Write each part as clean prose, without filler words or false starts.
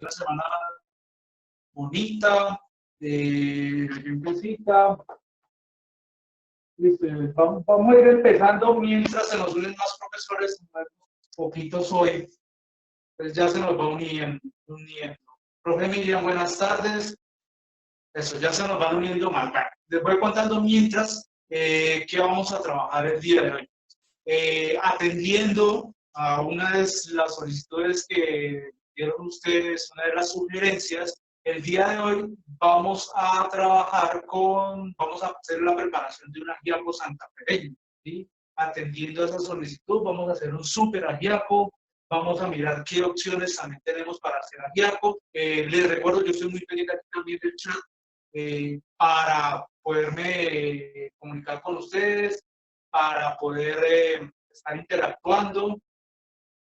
una semana bonita, limpiecita. Listo, vamos a ir empezando mientras se nos unen más profesores, poquitos hoy, pues ya se nos va uniendo. Profe Miriam, buenas tardes. Eso, ya se nos van uniendo más. Bueno, les voy contando mientras qué vamos a trabajar el día de hoy. Atendiendo a una de las solicitudes que dieron ustedes, una de las sugerencias, el día de hoy vamos a trabajar vamos a hacer la preparación de un ajiaco santafereño, ¿sí? Atendiendo a esa solicitud, vamos a hacer un súper ajiaco, vamos a mirar qué opciones también tenemos para hacer ajiaco. Les recuerdo, yo estoy muy pendiente aquí también del chat para poderme comunicar con ustedes, para poder estar interactuando.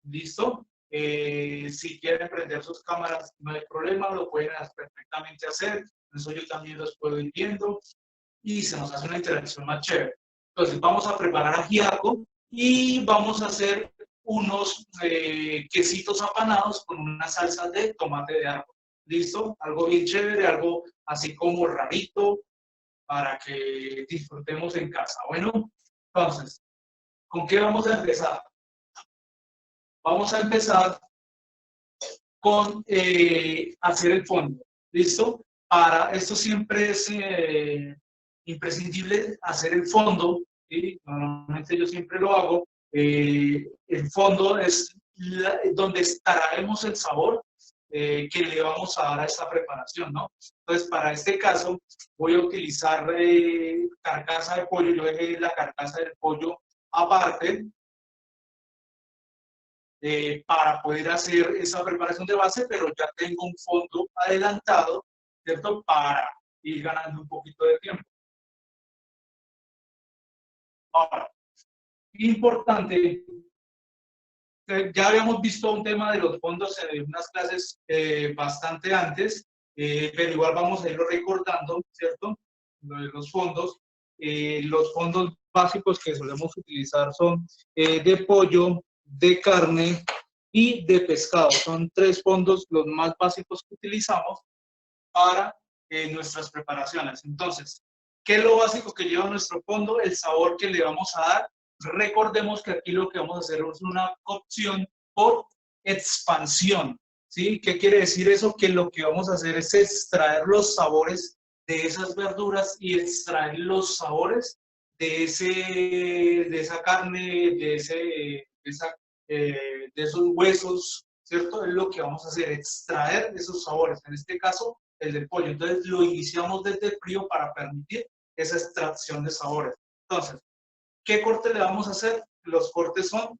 ¿Listo? Si quieren prender sus cámaras, no hay problema, lo pueden perfectamente hacer. Eso yo también los puedo ir viendo y se nos hace una interacción más chévere. Entonces, vamos a preparar ajiaco y vamos a hacer unos quesitos apanados con una salsa de tomate de árbol. ¿Listo? Algo bien chévere, algo así como rarito para que disfrutemos en casa. Bueno, entonces, ¿con qué vamos a empezar? Vamos a empezar con hacer el fondo. ¿Listo? Para esto siempre es imprescindible hacer el fondo. ¿Sí? Normalmente yo siempre lo hago. El fondo es donde extraemos el sabor que le vamos a dar a esta preparación, ¿no? Entonces, para este caso, voy a utilizar carcasa de pollo. Yo dejé la carcasa del pollo aparte, para poder hacer esa preparación de base, pero ya tengo un fondo adelantado, ¿cierto? Para ir ganando un poquito de tiempo. Ahora, importante, ya habíamos visto un tema de los fondos en unas clases bastante antes, pero igual vamos a irlo recordando, ¿cierto? Los fondos básicos que solemos utilizar son de pollo, de carne y de pescado. Son 3 fondos los más básicos que utilizamos para nuestras preparaciones. Entonces, ¿qué es lo básico que lleva nuestro fondo? El sabor que le vamos a dar. Recordemos que aquí lo que vamos a hacer es una cocción por expansión, ¿sí? ¿Qué quiere decir eso? Que lo que vamos a hacer es extraer los sabores de esas verduras y extraer los sabores de esa carne, de esos huesos, ¿cierto? Es lo que vamos a hacer, extraer esos sabores, en este caso el del pollo. Entonces lo iniciamos desde el frío para permitir esa extracción de sabores. Entonces, ¿qué corte le vamos a hacer? Los cortes son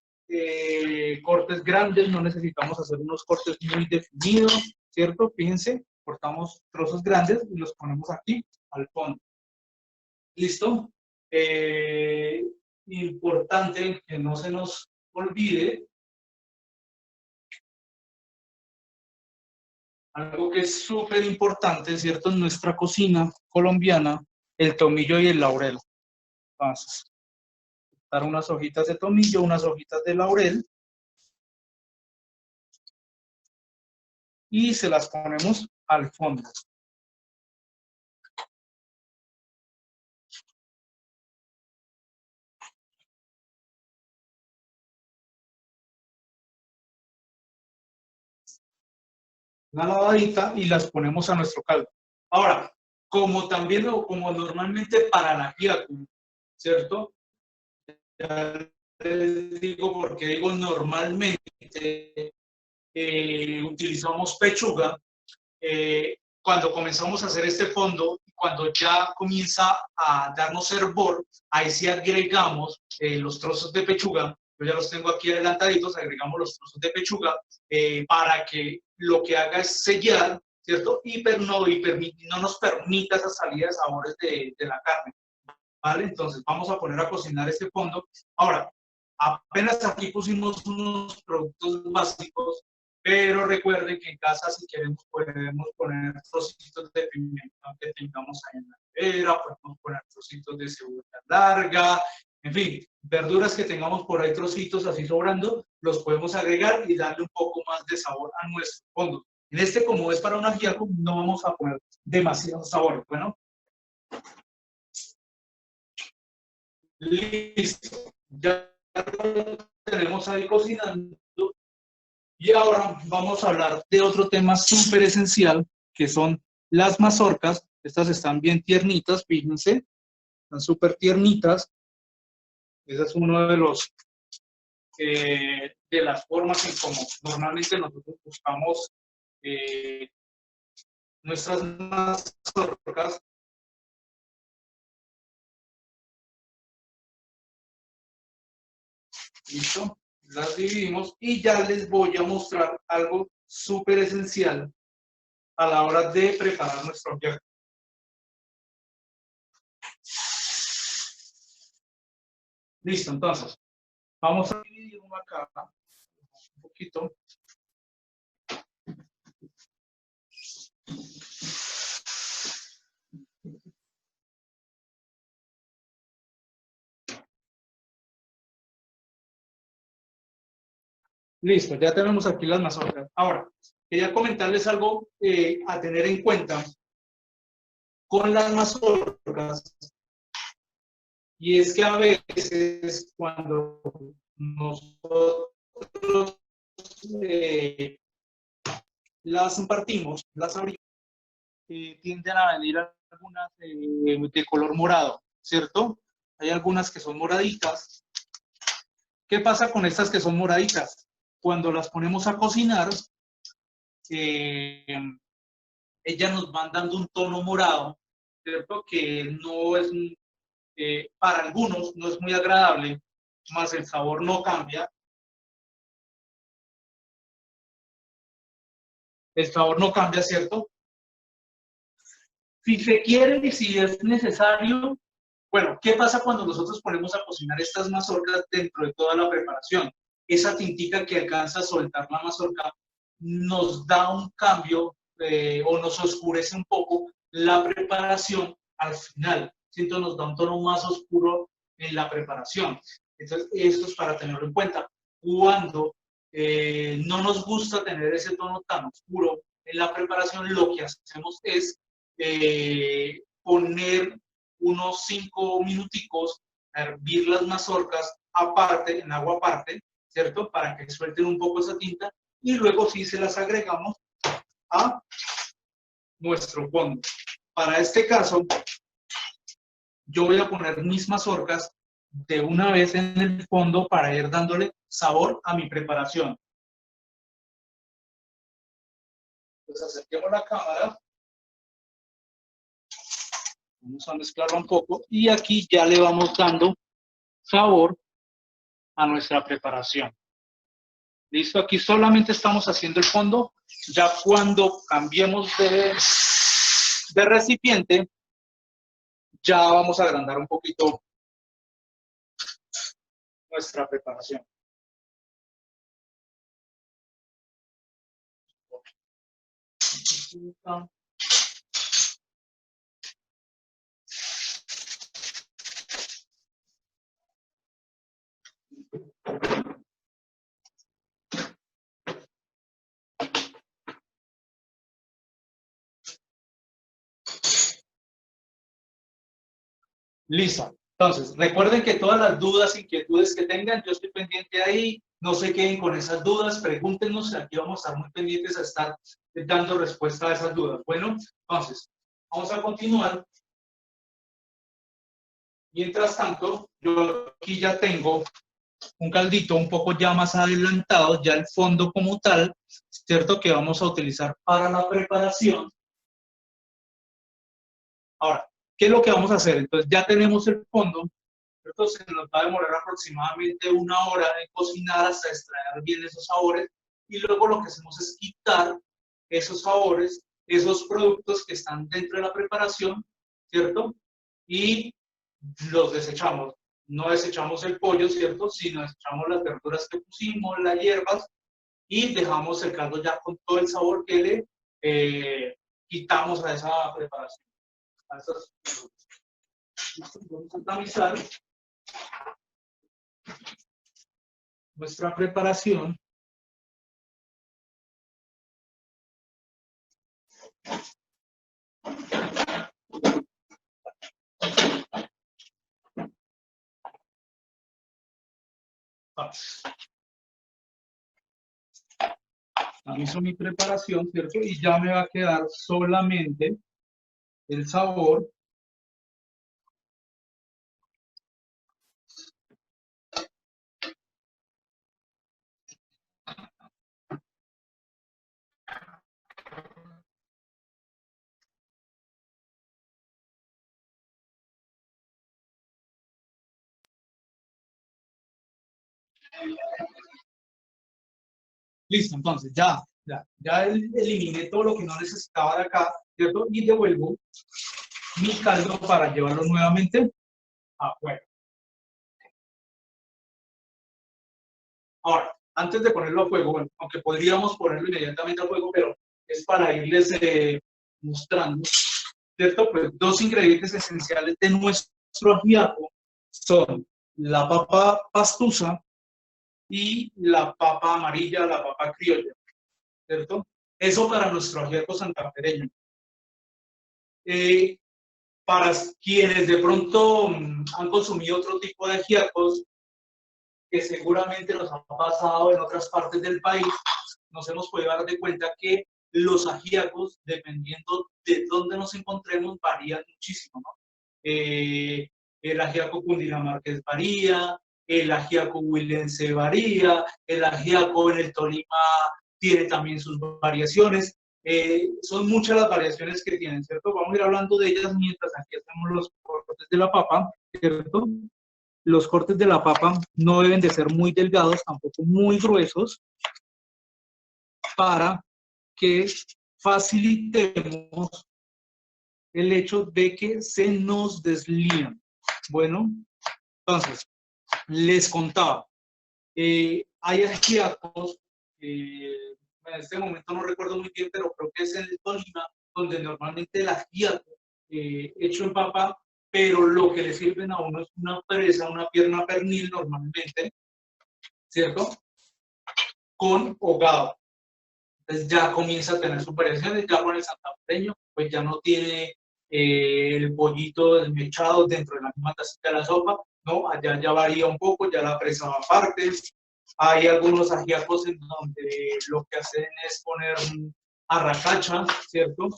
cortes grandes, no necesitamos hacer unos cortes muy definidos, ¿cierto? Fíjense, cortamos trozos grandes y los ponemos aquí al fondo. ¿Listo? Importante que no se nos olvide algo que es súper importante, ¿cierto? En nuestra cocina colombiana, el tomillo y el laurel. Entonces, dar unas hojitas de tomillo, unas hojitas de laurel y se las ponemos al fondo. Una lavadita y las ponemos a nuestro caldo. Ahora, como también o como normalmente para la ajiaco, ¿cierto? Ya les digo porque digo normalmente utilizamos pechuga. Cuando comenzamos a hacer este fondo, cuando ya comienza a darnos hervor, ahí sí agregamos los trozos de pechuga. Yo ya los tengo aquí adelantaditos, agregamos los trozos de pechuga para que lo que haga es sellar, ¿cierto? No nos permita esa salida de sabores de la carne, ¿vale? Entonces vamos a poner a cocinar este fondo. Ahora, apenas aquí pusimos unos productos básicos, pero recuerden que en casa, si queremos, podemos poner trocitos de pimiento que tengamos ahí en la nevera, podemos poner trocitos de cebolla larga, en fin, verduras que tengamos por ahí, trocitos así sobrando, los podemos agregar y darle un poco más de sabor a nuestro fondo. En este, como es para un ajiaco, no vamos a poner demasiado sabor. Bueno, listo. Ya lo tenemos ahí cocinando. Y ahora vamos a hablar de otro tema súper esencial, que son las mazorcas. Estas están bien tiernitas, fíjense, están súper tiernitas. Ese es uno de los de las formas en como normalmente nosotros buscamos nuestras mazorcas. Listo, las dividimos y ya les voy a mostrar algo súper esencial a la hora de preparar nuestro ajiaco. Listo, entonces, vamos a dividir una acá, un poquito. Listo, ya tenemos aquí las mazorcas. Ahora, quería comentarles algo a tener en cuenta con las mazorcas, y es que a veces cuando nosotros eh, las partimos, las abrimos, tienden a venir algunas de color morado, ¿cierto? Hay algunas que son moraditas. ¿Qué pasa con estas que son moraditas? Cuando las ponemos a cocinar, eh, ellas nos van dando un tono morado, ¿cierto? Que no es, para algunos no es muy agradable, más el sabor no cambia. El sabor no cambia, ¿cierto? Si se quiere y si es necesario, bueno, ¿qué pasa cuando nosotros ponemos a cocinar estas mazorcas dentro de toda la preparación? Esa tintica que alcanza a soltar la mazorca nos da un cambio o nos oscurece un poco la preparación al final. Siento, nos da un tono más oscuro en la preparación. Entonces, esto es para tenerlo en cuenta. Cuando no nos gusta tener ese tono tan oscuro en la preparación, lo que hacemos es poner unos 5 minuticos a hervir las mazorcas aparte, en agua aparte, ¿cierto? Para que suelten un poco esa tinta y luego sí se las agregamos a nuestro fondo. Para este caso, yo voy a poner mis mazorcas de una vez en el fondo para ir dándole sabor a mi preparación. Entonces acerquemos la cámara. Vamos a mezclarlo un poco y aquí ya le vamos dando sabor a nuestra preparación. Listo, aquí solamente estamos haciendo el fondo. Ya cuando cambiemos de recipiente, ya vamos a agrandar un poquito nuestra preparación. Listo. Entonces, recuerden que todas las dudas, inquietudes que tengan, yo estoy pendiente ahí. No se queden con esas dudas, pregúntenos. Aquí vamos a estar muy pendientes a estar dando respuesta a esas dudas. Bueno, entonces, vamos a continuar. Mientras tanto, yo aquí ya tengo un caldito un poco ya más adelantado, ya el fondo como tal, ¿cierto? Que vamos a utilizar para la preparación. Ahora, ¿qué es lo que vamos a hacer? Entonces, ya tenemos el fondo, ¿cierto? Se nos va a demorar aproximadamente 1 hora en cocinar hasta extraer bien esos sabores. Y luego lo que hacemos es quitar esos sabores, esos productos que están dentro de la preparación, ¿cierto? Y los desechamos. No desechamos el pollo, ¿cierto? Sino desechamos las verduras que pusimos, las hierbas, y dejamos el caldo ya con todo el sabor que le quitamos a esa preparación. A esos productos. Vamos a tamizar nuestra preparación. Hizo mi preparación, ¿cierto? Y ya me va a quedar solamente el sabor. Listo, entonces ya eliminé todo lo que no necesitaba de acá, ¿cierto? Y devuelvo mi caldo para llevarlo nuevamente afuera. Ahora, antes de ponerlo a fuego, bueno, aunque podríamos ponerlo inmediatamente a fuego, pero es para irles mostrando, ¿cierto? Pues dos ingredientes esenciales de nuestro ajiaco son la papa pastusa y la papa amarilla, la papa criolla, ¿cierto? Eso para nuestro ajiaco santafereño. Eh, para quienes de pronto han consumido otro tipo de ajiacos, que seguramente nos ha pasado en otras partes del país, nos hemos podido dar de cuenta que los ajíacos, dependiendo de dónde nos encontremos, varían muchísimo, ¿no? El ajíaco cundinamarqués varía, el ajíaco huilense varía, el ajíaco en el Tolima tiene también sus variaciones. Son muchas las variaciones que tienen, ¿cierto? Vamos a ir hablando de ellas mientras aquí hacemos los cortes de la papa, ¿cierto? Los cortes de la papa no deben de ser muy delgados, tampoco muy gruesos, para que facilitemos el hecho de que se nos deslían. Bueno, entonces, les contaba, hay ajíacos, en este momento no recuerdo muy bien, pero creo que es en el Tolima, donde normalmente el ajíaco hecho en papa, pero lo que le sirven a uno es una presa, una pierna pernil normalmente, ¿cierto? Con hogado. Entonces ya comienza a tener sus variaciones, ya con el santafereño, pues ya no tiene el pollito desmechado dentro de la misma tacita de la sopa, ¿no? Allá ya varía un poco, ya la presa va aparte. Hay algunos ajíacos en donde lo que hacen es poner arracacha, ¿cierto?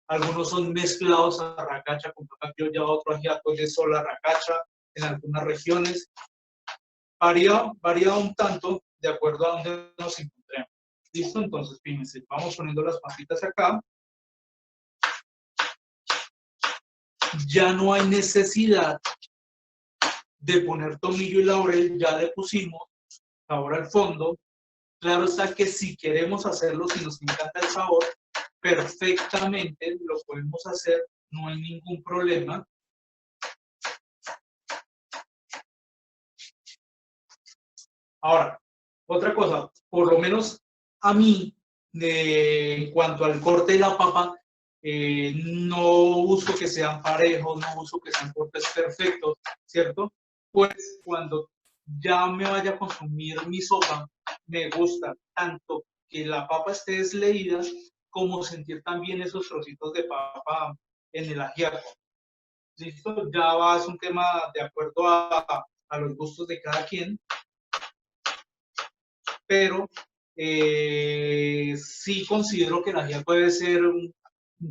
Algunos son mezclados arracacha con papa criolla, otro ajíaco de sola arracacha en algunas regiones. Varía un tanto de acuerdo a donde nos encontremos. ¿Listo? Entonces, fíjense, vamos poniendo las papitas acá. Ya no hay necesidad de poner tomillo y laurel, ya le pusimos ahora al fondo. Claro está que si queremos hacerlo, si nos encanta el sabor, perfectamente lo podemos hacer, no hay ningún problema. Ahora, otra cosa, por lo menos a mí, en cuanto al corte de la papa, no uso que sean parejos, no uso que sean cortes perfectos, ¿cierto? Pues cuando ya me vaya a consumir mi sopa, me gusta tanto que la papa esté desleída como sentir también esos trocitos de papa en el ajiaco. ¿Listo? Ya va, es un tema de acuerdo a los gustos de cada quien, pero sí considero que el ajiaco debe ser un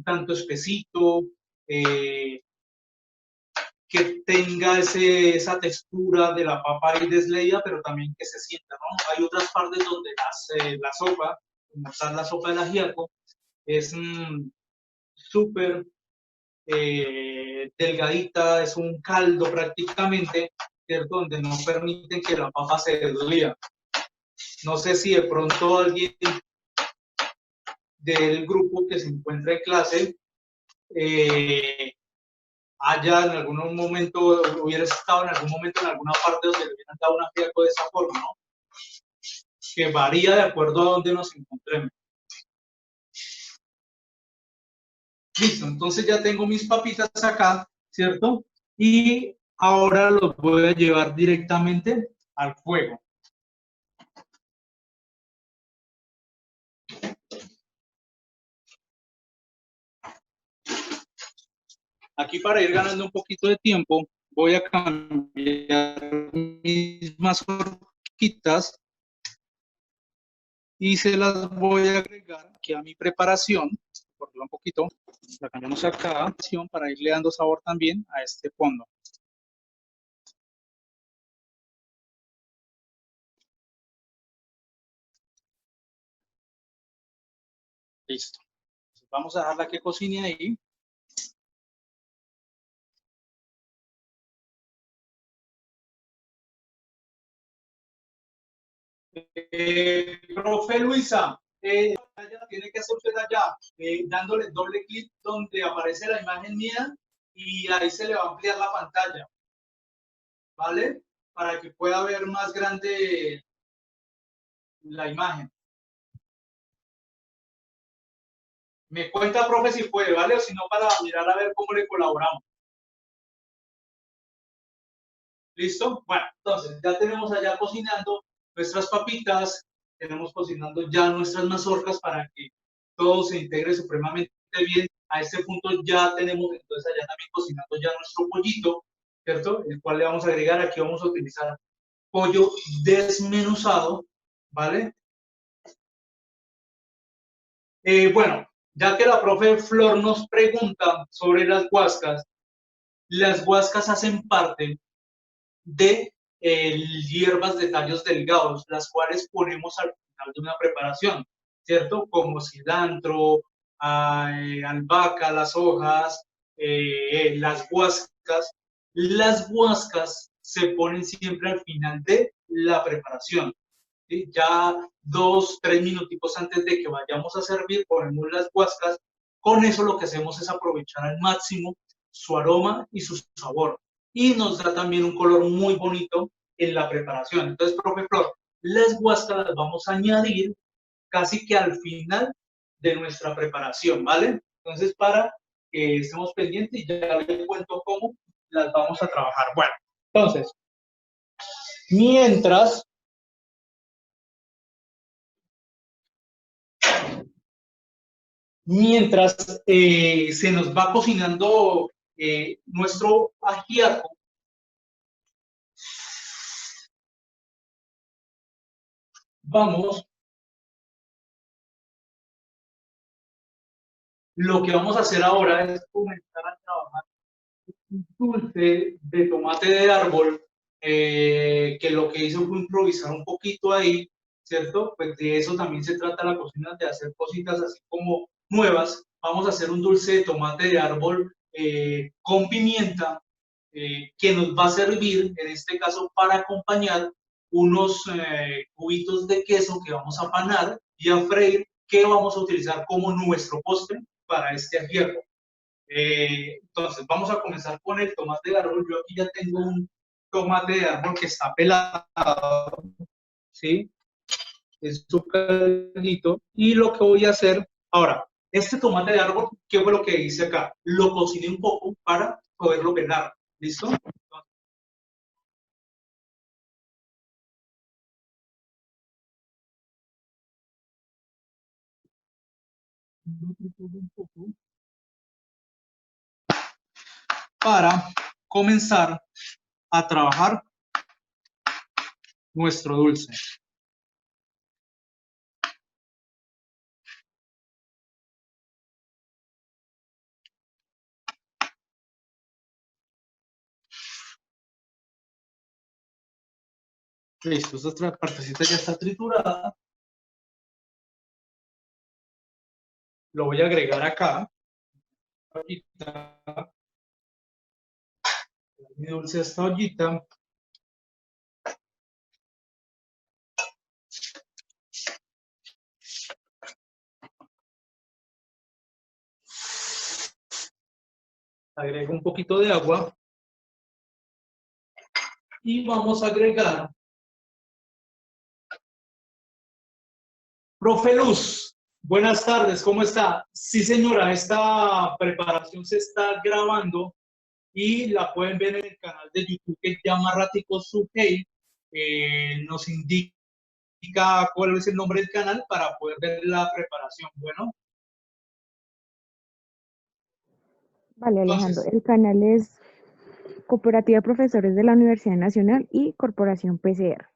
tanto espesito, eh, que tenga esa textura de la papa ahí desleída, pero también que se sienta, ¿no? Hay otras partes donde la sopa, como está la sopa del ajiaco, es súper delgadita, es un caldo prácticamente, ¿cierto? Donde no permiten que la papa se deslía. No sé si de pronto alguien del grupo que se encuentra en clase haya en algún momento, hubiera estado en algún momento en alguna parte donde le hubieran dado un ajiaco de esa forma, ¿no? Que varía de acuerdo a donde nos encontremos. Listo, entonces ya tengo mis papitas acá, ¿cierto? Y ahora los voy a llevar directamente al fuego. Aquí para ir ganando un poquito de tiempo, voy a cambiar mis mazorquitas y se las voy a agregar aquí a mi preparación, por un poquito, la cambiamos acá, para irle dando sabor también a este fondo. Listo. Entonces vamos a dejarla que cocine ahí. Profe Luisa, tiene que hacer usted allá, dándole doble clic donde aparece la imagen mía y ahí se le va a ampliar la pantalla, ¿vale? Para que pueda ver más grande la imagen. Me cuenta, profe, si puede, ¿vale? O si no, para mirar a ver cómo le colaboramos. ¿Listo? Bueno, entonces ya tenemos allá cocinando nuestras papitas, tenemos cocinando ya nuestras mazorcas para que todo se integre supremamente bien. A este punto ya tenemos entonces allá también cocinando ya nuestro pollito, ¿cierto? El cual le vamos a agregar, aquí vamos a utilizar pollo desmenuzado, ¿vale? Bueno, ya que la profe Flor nos pregunta sobre las guascas hacen parte de hierbas de tallos delgados, las cuales ponemos al final de una preparación, ¿cierto? Como cilantro, albahaca, las hojas, las guascas. Las guascas se ponen siempre al final de la preparación. ¿Sí? Ya 2, 3 minuticos antes de que vayamos a servir, ponemos las guascas. Con eso lo que hacemos es aprovechar al máximo su aroma y su sabor. Y nos da también un color muy bonito en la preparación. Entonces, profe Flor, las guascas las vamos a añadir casi que al final de nuestra preparación, ¿vale? Entonces, para que estemos pendientes, ya les cuento cómo las vamos a trabajar. Bueno, entonces, mientras se nos va cocinando nuestro ajiaco, lo que vamos a hacer ahora es comenzar a trabajar un dulce de tomate de árbol, que lo que hizo fue improvisar un poquito ahí, ¿cierto? Pues de eso también se trata la cocina, de hacer cositas así como nuevas. Vamos a hacer un dulce de tomate de árbol con pimienta, que nos va a servir, en este caso, para acompañar unos cubitos de queso que vamos a panar y a freír, que vamos a utilizar como nuestro postre para este ajiaco. Entonces, vamos a comenzar con el tomate de árbol. Yo aquí ya tengo un tomate de árbol que está pelado, ¿sí? Es su caldito. Y lo que voy a hacer ahora, este tomate de árbol, ¿qué fue lo que hice acá? Lo cociné un poco para poderlo pelar. ¿Listo? Un poco para comenzar a trabajar nuestro dulce. Listo, esta otra partecita ya está triturada. Lo voy a agregar acá. Mi dulce a esta ollita. Agrego un poquito de agua y vamos a agregar. Profe Luz, buenas tardes, ¿cómo está? Sí, señora, esta preparación se está grabando y la pueden ver en el canal de YouTube que se llama Ratico Subhey. Nos indica cuál es el nombre del canal para poder ver la preparación. Bueno. Vale, Alejandro, Entonces, el canal es Cooperativa de Profesores de la Universidad Nacional y Corporación PCR.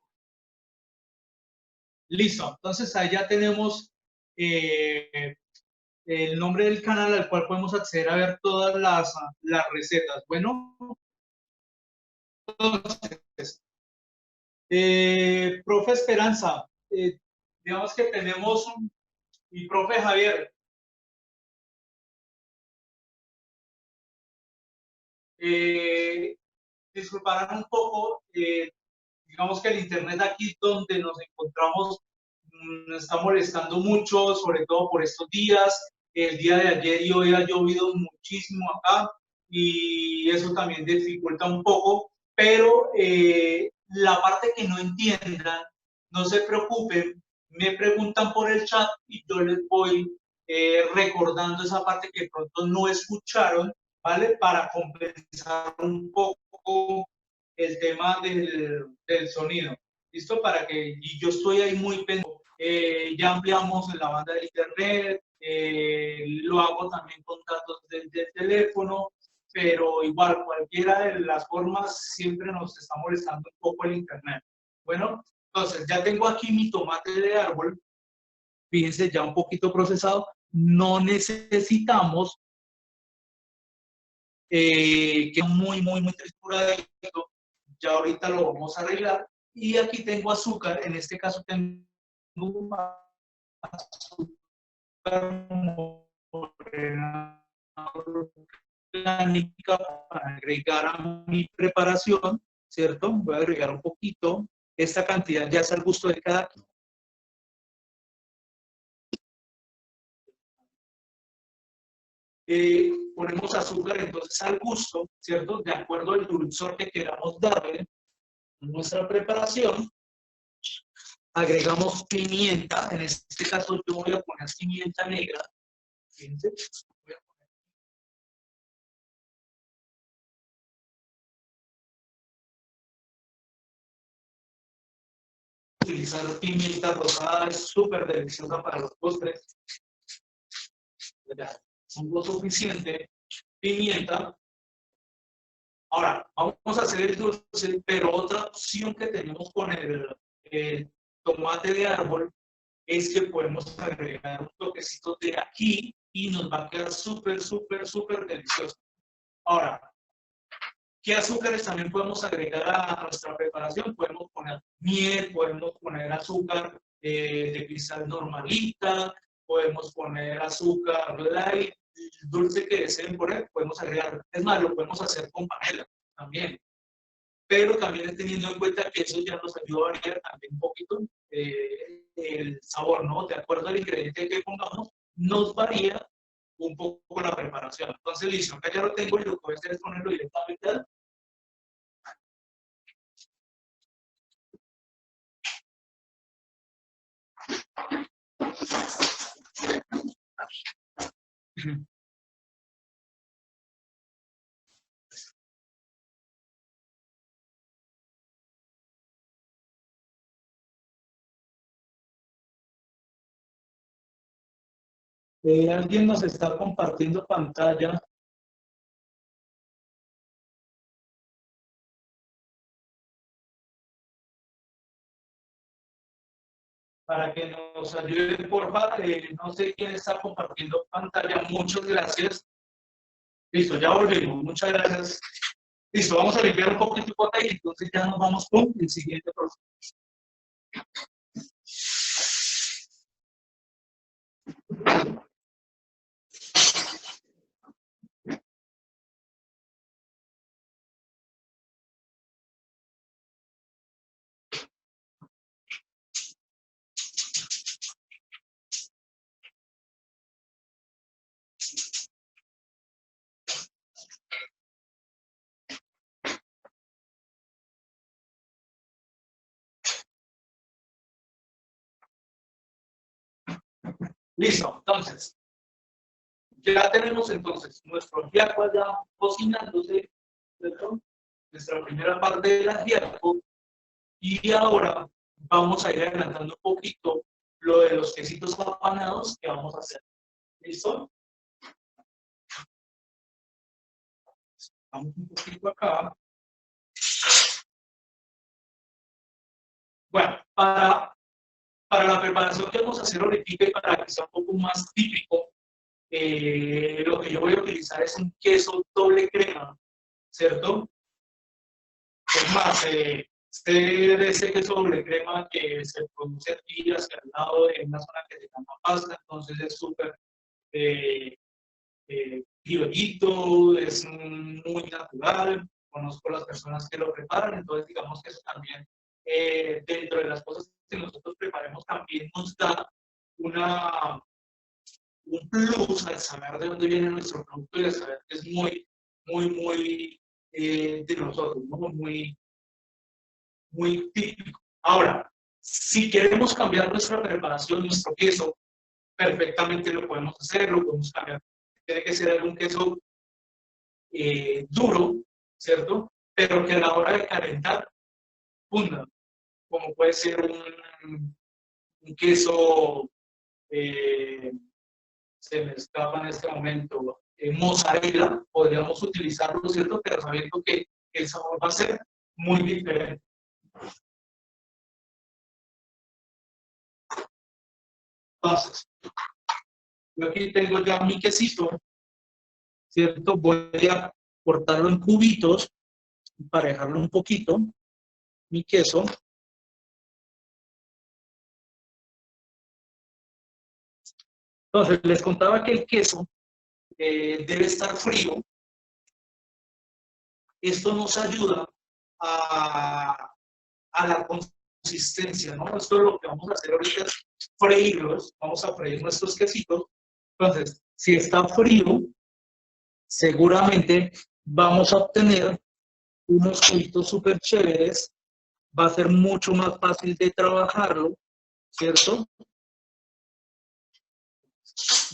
listo. Entonces, ahí ya tenemos el nombre del canal al cual podemos acceder a ver todas las recetas. Bueno, entonces, profe Esperanza, digamos que tenemos, y profe Javier, eh, disculparán un poco, digamos que el internet aquí donde nos encontramos está molestando mucho, sobre todo por estos días. El día de ayer y hoy ha llovido muchísimo acá y eso también dificulta un poco, pero la parte que no entiendan, no se preocupen, me preguntan por el chat y yo les voy recordando esa parte que de pronto no escucharon, ¿vale? Para compensar un poco el tema del sonido. ¿Listo? Para que, y yo estoy ahí muy pendiente. Ya ampliamos la banda de internet, lo hago también con datos del teléfono, pero igual, cualquiera de las formas siempre nos está molestando un poco el internet. Bueno, entonces ya tengo aquí mi tomate de árbol, fíjense, ya un poquito procesado. No necesitamos que es muy trituradito. Ya ahorita lo vamos a arreglar. Y aquí tengo azúcar, en este caso tengo azúcar morena orgánica para agregar a mi preparación, ¿cierto? Voy a agregar un poquito. Esta cantidad ya es al gusto de cada quien. Ponemos azúcar entonces al gusto, ¿cierto? De acuerdo al dulzor que queramos darle a nuestra preparación. Agregamos pimienta, en este caso yo voy a poner pimienta negra. Fíjense, voy a utilizar pimienta rosada, es súper deliciosa para los postres. Ya, un poco suficiente. Pimienta. Ahora, vamos a hacer el dulce, pero otra opción que tenemos con el tomate de árbol es que podemos agregar un toquecito de ají y nos va a quedar súper delicioso. Ahora, ¿qué azúcares también podemos agregar a nuestra preparación? Podemos poner miel, podemos poner azúcar de cristal normalita, podemos poner azúcar light, dulce que deseen poner, podemos agregar. Es más, lo podemos hacer con panela también. Pero también teniendo en cuenta que eso ya nos ayuda a variar también un poquito el sabor, ¿no? De acuerdo al ingrediente que pongamos, nos varía un poco la preparación. Entonces, listo, acá ya lo tengo y lo que voy a hacer es ponerlo directamente al alguien nos está compartiendo pantalla para que nos ayude, porfa. No sé quién está compartiendo pantalla. Muchas gracias. Listo, ya volvimos. Muchas gracias. Listo, vamos a limpiar un poquito por ahí, entonces ya nos vamos con el siguiente proceso. Listo, entonces, ya tenemos entonces nuestro ajiaco ya cocinándose, ¿cierto? Nuestra primera parte del ajiaco. Y ahora vamos a ir adelantando un poquito lo de los quesitos apanados que vamos a hacer. ¿Listo? Vamos un poquito acá. Bueno, para la preparación que vamos a hacer ahorita y para que sea un poco más típico, lo que yo voy a utilizar es un queso doble crema, ¿cierto? Es más, de ese queso doble crema que se produce aquí hacia el lado de una zona que se llama Pasta, entonces es súper criollito, es muy natural, conozco las personas que lo preparan, entonces digamos que eso también, dentro de las cosas que nosotros preparemos, también nos da una, un plus al saber de dónde viene nuestro producto y al saber que es muy de nosotros, ¿no? Muy típico. Ahora, si queremos cambiar nuestra preparación, nuestro queso, perfectamente lo podemos hacer, lo podemos cambiar. Tiene que ser algún queso duro, ¿cierto? Pero que a la hora de calentar, funda, como puede ser un queso, eh, se me escapa en este momento, mozzarella, podríamos utilizarlo, ¿cierto? Pero sabiendo que el sabor va a ser muy diferente. Entonces, yo aquí tengo ya mi quesito, ¿cierto? Voy a cortarlo en cubitos para dejarlo un poquito, mi queso. Entonces, les contaba que el queso debe estar frío. Esto nos ayuda a la consistencia, ¿no? Esto es lo que vamos a hacer ahorita, freírlos, vamos a freír nuestros quesitos. Entonces, si está frío, seguramente vamos a obtener unos cubitos súper chéveres, va a ser mucho más fácil de trabajarlo, ¿cierto?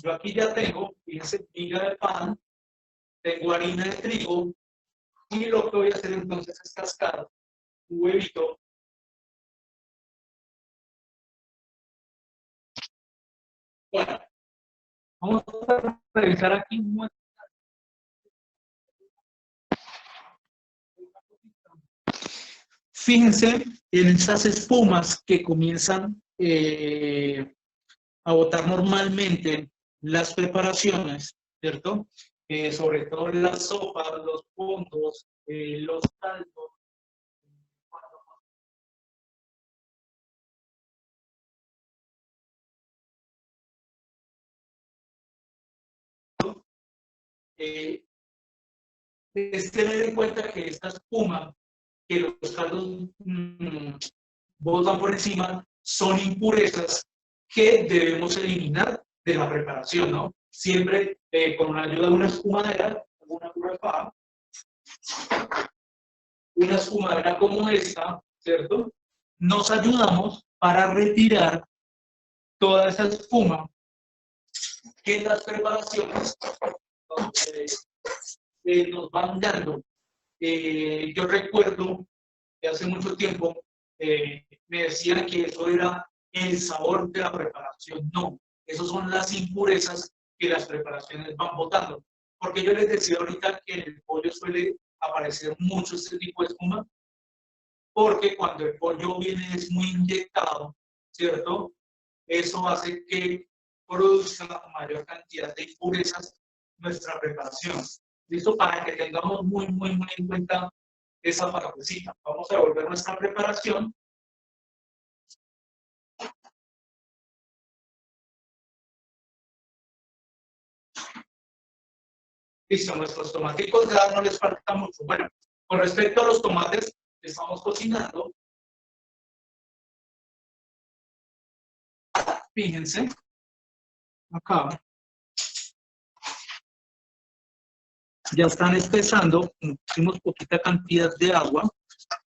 Yo aquí ya tengo, fíjense, miga de pan, tengo harina de trigo, y lo que voy a hacer entonces es cascar un huevito. Bueno, vamos a revisar aquí un Fíjense en esas espumas que comienzan a botar normalmente las preparaciones, ¿cierto? Sobre todo las sopas, los fondos, los caldos. Eh, es tener en cuenta que esta espuma, que los caldos botan por encima, son impurezas que debemos eliminar de la preparación, ¿no? Siempre con la ayuda de una espumadera, una espumadera como esta, ¿cierto? Nos ayudamos para retirar toda esa espuma que en las preparaciones nos van dando. Yo recuerdo que hace mucho tiempo me decían que eso era el sabor de la preparación. No, esas son las impurezas que las preparaciones van botando. Porque yo les decía ahorita que en el pollo suele aparecer mucho este tipo de espuma, porque cuando el pollo viene es muy inyectado, ¿cierto? Eso hace que produzca mayor cantidad de impurezas nuestra preparación. ¿Listo? Para que tengamos muy en cuenta esa partecita. Vamos a devolver nuestra preparación. Listo, nuestros tomaticos ya no les falta mucho. Bueno, con respecto a los tomates que estamos cocinando, fíjense, acá ya están espesando, pusimos poquita cantidad de agua,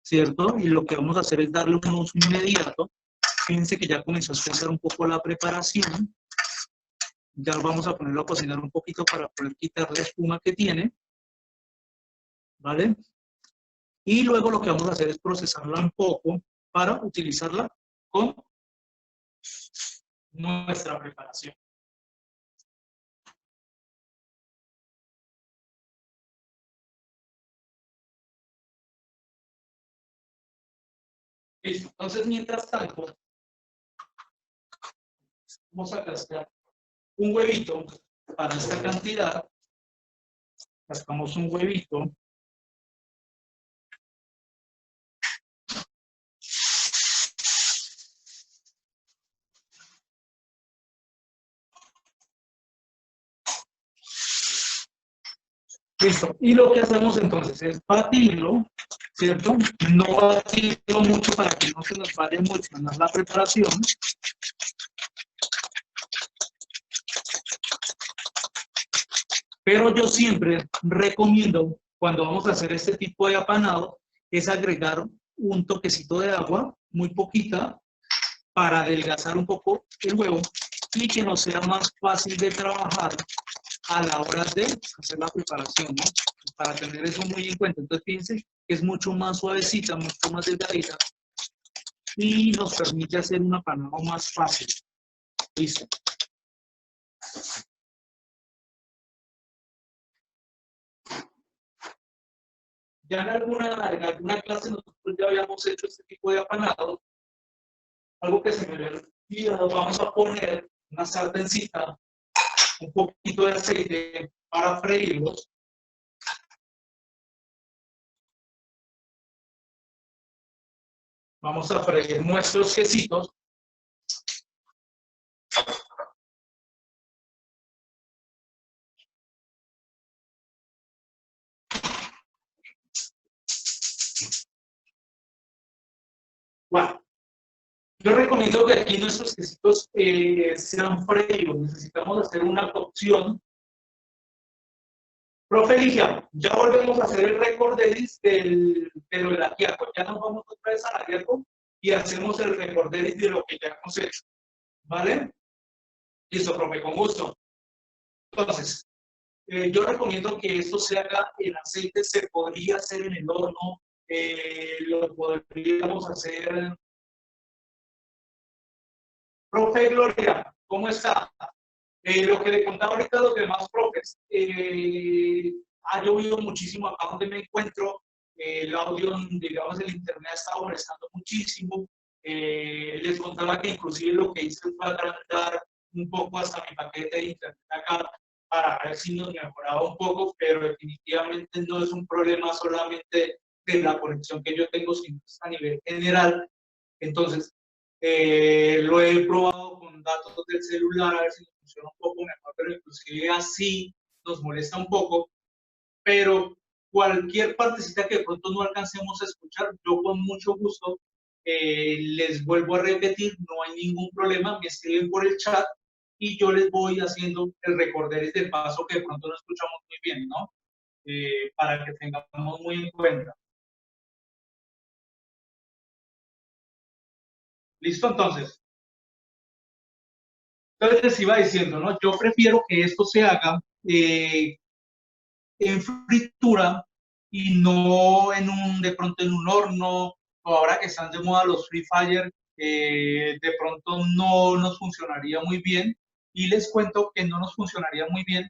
¿cierto? Y lo que vamos a hacer es darle un uso inmediato. Fíjense que ya comenzó a espesar un poco la preparación. Ya vamos a ponerlo a cocinar un poquito para poder quitar la espuma que tiene, ¿vale? Y luego lo que vamos a hacer es procesarla un poco para utilizarla con nuestra preparación. Listo. Entonces, mientras tanto, vamos a cascar un huevito para esta cantidad. Cascamos un huevito. Listo. Y lo que hacemos entonces es batirlo, ¿cierto? No batirlo mucho para que no se nos vaya mucho más la preparación. Pero yo siempre recomiendo, cuando vamos a hacer este tipo de apanado, es agregar un toquecito de agua, muy poquita, para adelgazar un poco el huevo y que nos sea más fácil de trabajar a la hora de hacer la preparación, ¿no? Para tener eso muy en cuenta. Entonces, fíjense que es mucho más suavecita, mucho más delgadita y nos permite hacer un apanado más fácil. Listo. Ya en alguna clase nosotros ya habíamos hecho este tipo de apanado. Algo que se me había olvidado, vamos a poner una sartencita, un poquito de aceite para freírlos. Vamos a freír nuestros quesitos. Bueno, yo recomiendo que aquí nuestros quesitos sean freídos. Necesitamos hacer una cocción. Profe Ligia, ya volvemos a hacer el recorderis de lo del ajiaco. Ya nos vamos otra vez al ajiaco y hacemos el recorderis de lo que ya hemos hecho. ¿Vale? Listo, profe, con gusto. Entonces, yo recomiendo que esto se haga en aceite, se podría hacer en el horno, lo podríamos hacer. Profe Gloria, ¿cómo está? Lo que le contaba ahorita a los demás profes, ha llovido muchísimo acá donde me encuentro, el audio, digamos, el internet ha estado molestando muchísimo. Les contaba que inclusive lo que hice fue agrandar un poco hasta mi paquete de internet acá para ver si nos mejoraba un poco, pero definitivamente no es un problema solamente de la conexión que yo tengo, sino a nivel general. Entonces, lo he probado con datos del celular a ver si nos funciona un poco mejor, pero inclusive así nos molesta un poco. Pero cualquier partecita que de pronto no alcancemos a escuchar, yo con mucho gusto les vuelvo a repetir, no hay ningún problema, me escriben por el chat y yo les voy haciendo el recorderis del paso que de pronto no escuchamos muy bien, ¿no? Para que tengamos muy en cuenta. ¿Listo? Entonces les iba diciendo, ¿no? Yo prefiero que esto se haga en fritura y no de pronto en un horno, o ahora que están de moda los free fire, de pronto no nos funcionaría muy bien. Y les cuento que no nos funcionaría muy bien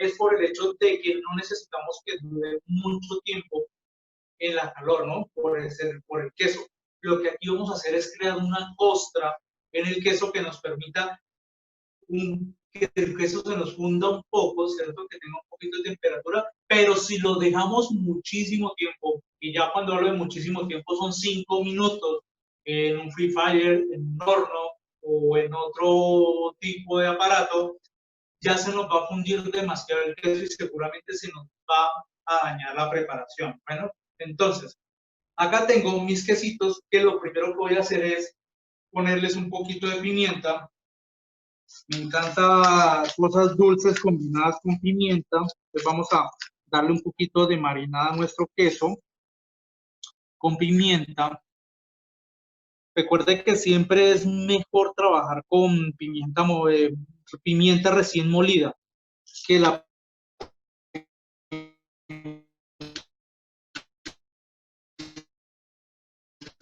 es por el hecho de que no necesitamos que dure mucho tiempo en la calor, ¿no? Por el queso. Lo que aquí vamos a hacer es crear una costra en el queso que nos permita que el queso se nos funda un poco, ¿cierto? Que tenga un poquito de temperatura, pero si lo dejamos muchísimo tiempo, y ya cuando hablo de muchísimo tiempo son 5 minutos en un free fire, en un horno o en otro tipo de aparato, ya se nos va a fundir demasiado el queso y seguramente se nos va a dañar la preparación. Bueno, entonces, acá tengo mis quesitos que lo primero que voy a hacer es ponerles un poquito de pimienta. Me encanta cosas dulces combinadas con pimienta. Entonces vamos a darle un poquito de marinada a nuestro queso con pimienta. Recuerde que siempre es mejor trabajar con pimienta recién molida que la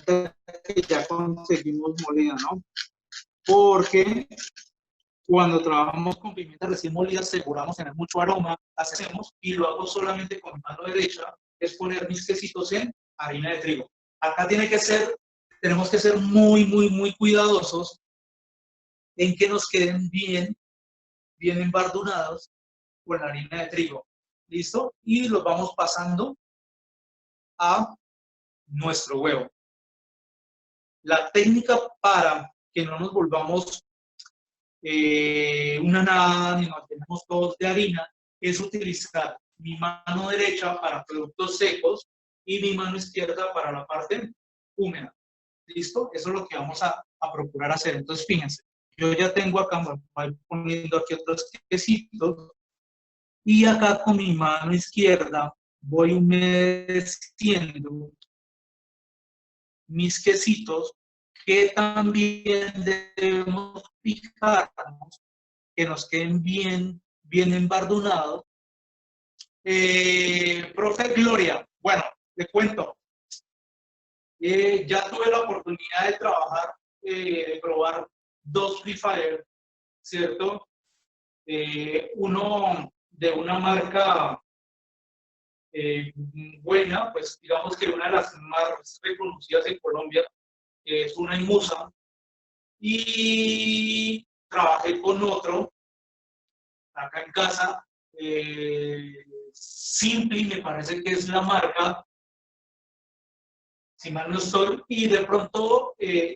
que ya conseguimos molida, ¿no? Porque cuando trabajamos con pimienta recién molida aseguramos tener mucho aroma, hacemos y lo hago solamente con mi mano derecha, es poner mis quesitos en harina de trigo. Acá tenemos que ser muy, muy, muy cuidadosos en que nos queden bien, bien embardunados con la harina de trigo. ¿Listo? Y los vamos pasando a nuestro huevo. La técnica para que no nos volvamos una nada ni nos llenemos todos de harina es utilizar mi mano derecha para productos secos y mi mano izquierda para la parte húmeda. ¿Listo? Eso es lo que vamos a procurar hacer. Entonces, fíjense, yo ya tengo acá, voy poniendo aquí otros quesitos y acá con mi mano izquierda voy humedeciendo mis quesitos que también debemos picarnos, que nos queden bien, bien embardunados. Profe Gloria, bueno, le cuento, ya tuve la oportunidad de trabajar, de probar dos Free Fire, ¿cierto? Uno de una marca buena, pues digamos que una de las más reconocidas en Colombia, es una Inmusa, y trabajé con otro acá en casa, Simply me parece que es la marca, si mal no estoy, y de pronto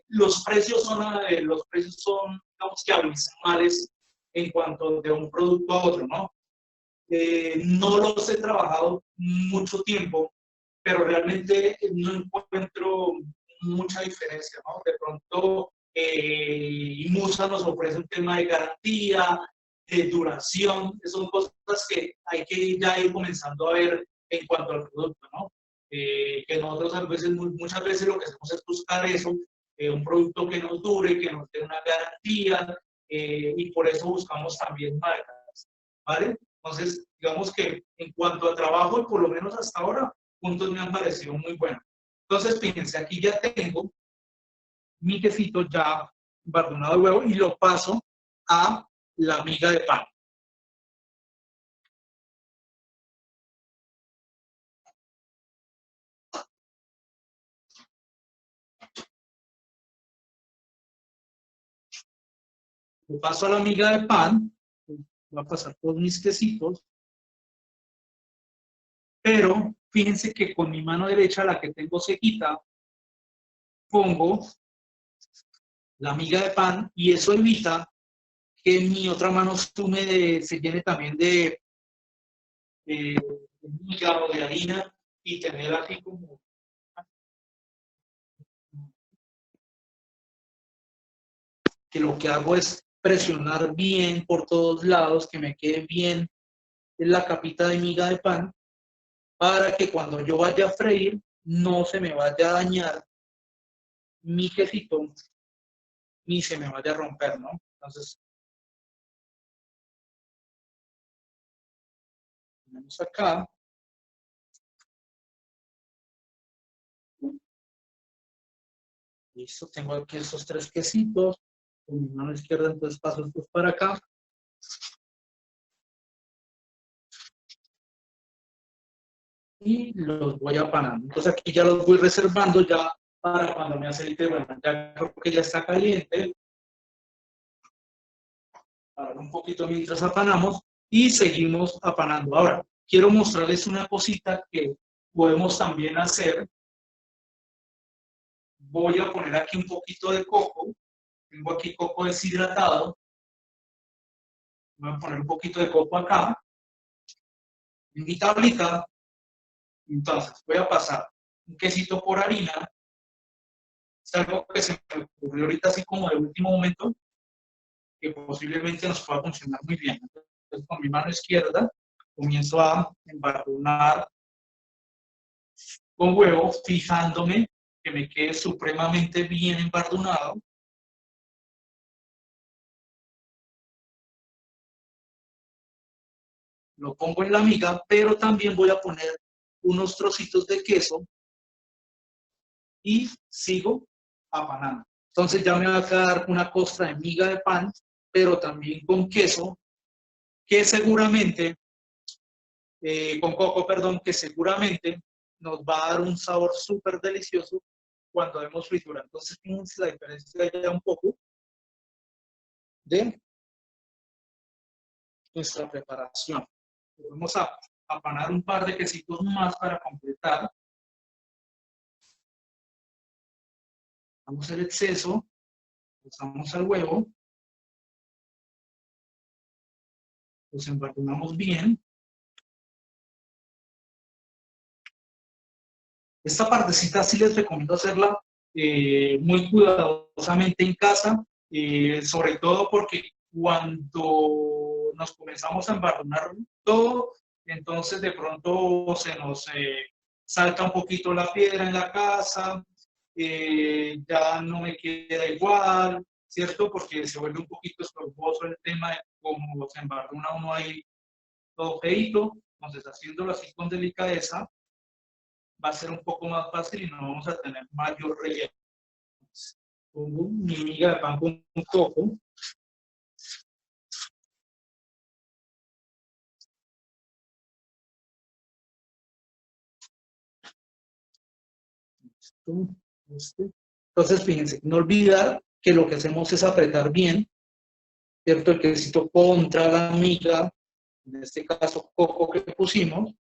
los precios son, digamos que abismales en cuanto de un producto a otro, ¿no? No los he trabajado mucho tiempo, pero realmente no encuentro mucha diferencia, ¿no? De pronto, Musa nos ofrece un tema de garantía, de duración, son cosas que hay que ya ir comenzando a ver en cuanto al producto, ¿no? Que nosotros muchas veces lo que hacemos es buscar eso, un producto que nos dure, que nos dé una garantía, y por eso buscamos también marcas, ¿vale? Entonces, digamos que en cuanto a trabajo, y por lo menos hasta ahora, puntos me han parecido muy buenos. Entonces, fíjense, aquí ya tengo mi quesito ya embadurnado de huevo y lo paso a la miga de pan. Lo paso a la miga de pan, voy a pasar todos mis quesitos, pero fíjense que con mi mano derecha, la que tengo sequita, pongo la miga de pan y eso evita que mi otra mano se llene también de miga o de harina y tener así como que lo que hago es presionar bien por todos lados, que me quede bien en la capita de miga de pan, para que cuando yo vaya a freír no se me vaya a dañar mi quesito ni se me vaya a romper, ¿no? Entonces, ponemos acá. Listo, tengo aquí esos tres quesitos. Con mi mano izquierda, entonces paso estos para acá. Y los voy apanando. Entonces aquí ya los voy reservando ya para cuando mi aceite, bueno, ya creo que ya está caliente. Para un poquito mientras apanamos y seguimos apanando. Ahora, quiero mostrarles una cosita que podemos también hacer. Voy a poner aquí un poquito de coco. Tengo aquí coco deshidratado. Voy a poner un poquito de coco acá. En mi tablita. Entonces, voy a pasar un quesito por harina. Es algo que se me ocurrió ahorita así como de último momento, que posiblemente nos pueda funcionar muy bien. Entonces, con mi mano izquierda comienzo a embarrunar con huevo, fijándome que me quede supremamente bien embardunado. Lo pongo en la miga, pero también voy a poner unos trocitos de queso y sigo apanando. Entonces ya me va a quedar una costra de miga de pan, pero también con queso, que seguramente, con coco, perdón, que seguramente nos va a dar un sabor súper delicioso cuando demos fritura. Entonces, fíjense la diferencia ya un poco de nuestra preparación. Vamos a apanar un par de quesitos más para completar. Vamos el exceso, pasamos al huevo, los embartunamos bien. Esta partecita sí les recomiendo hacerla muy cuidadosamente en casa, sobre todo porque cuando nos comenzamos a embarrunar todo, entonces de pronto se nos salta un poquito la piedra en la casa, ya no me queda igual, ¿cierto? Porque se vuelve un poquito estorboso el tema de cómo se embarruna uno ahí todo feito. Entonces, haciéndolo así con delicadeza, va a ser un poco más fácil y no vamos a tener mayor relleno. Pongo mi miga de pan con un coco. Entonces, fíjense, no olvidar que lo que hacemos es apretar bien, ¿cierto? El quesito contra la miga, en este caso coco que pusimos,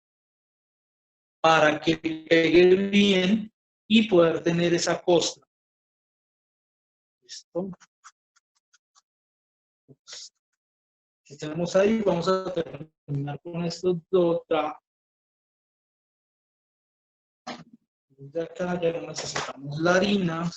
para que pegue bien y poder tener esa costra. ¿Listo? Que tenemos ahí, vamos a terminar con estos dos. De acá ya no necesitamos la harina.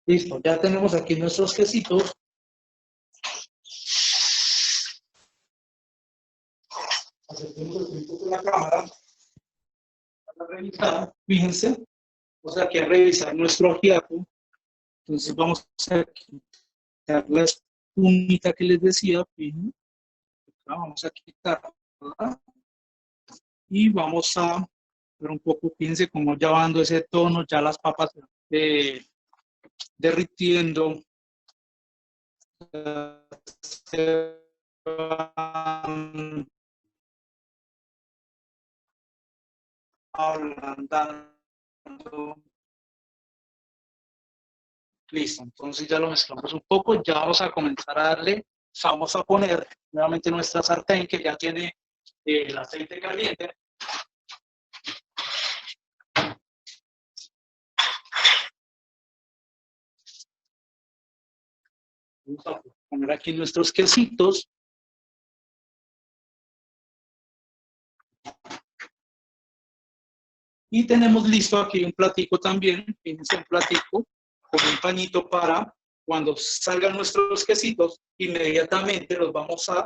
Listo, ya tenemos aquí nuestros quesitos. Acerquemos un poco la cámara para revisar. Fíjense, o sea, que revisar nuestro ajiaco. Entonces vamos a quitar la espumita que les decía. Fíjense. Vamos a quitarla. Y vamos a ver un poco, fíjense cómo ya va dando ese tono, ya las papas derritiendo. Se van ablandando. Listo, entonces ya lo mezclamos un poco, ya vamos a comenzar a darle, vamos a poner nuevamente nuestra sartén que ya tiene el aceite caliente. Vamos a poner aquí nuestros quesitos. Y tenemos listo aquí un platico también, fíjense, un platico con un pañito para cuando salgan nuestros quesitos, inmediatamente los vamos a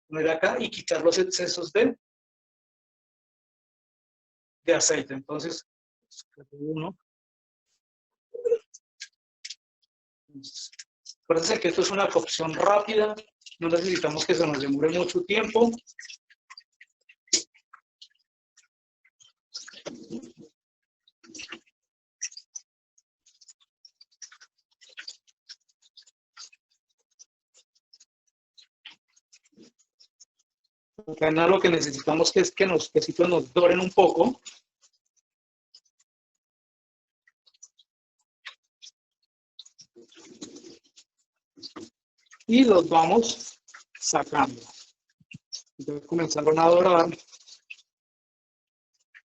poner acá y quitar los excesos de aceite. Entonces, uno. Acuérdense que esto es una cocción rápida, no necesitamos que se nos demore mucho tiempo. Acá lo que necesitamos es que los quesitos nos doren un poco. Y los vamos sacando. Ya comenzaron a dorar.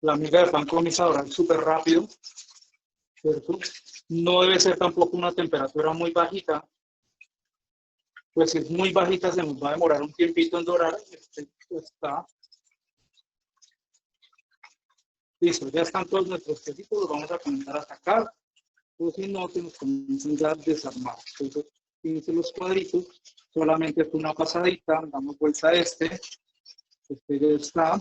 La miga de pan comienza a dorar súper rápido, ¿cierto? No debe ser tampoco una temperatura muy bajita, pues si es muy bajita se nos va a demorar un tiempito en dorar. Está listo, ya están todos nuestros quesitos, los vamos a comenzar a sacar, o si no, se nos comienzan ya a desarmar. Entonces, fíjense los cuadritos, solamente es una pasadita, damos vuelta a este ya está.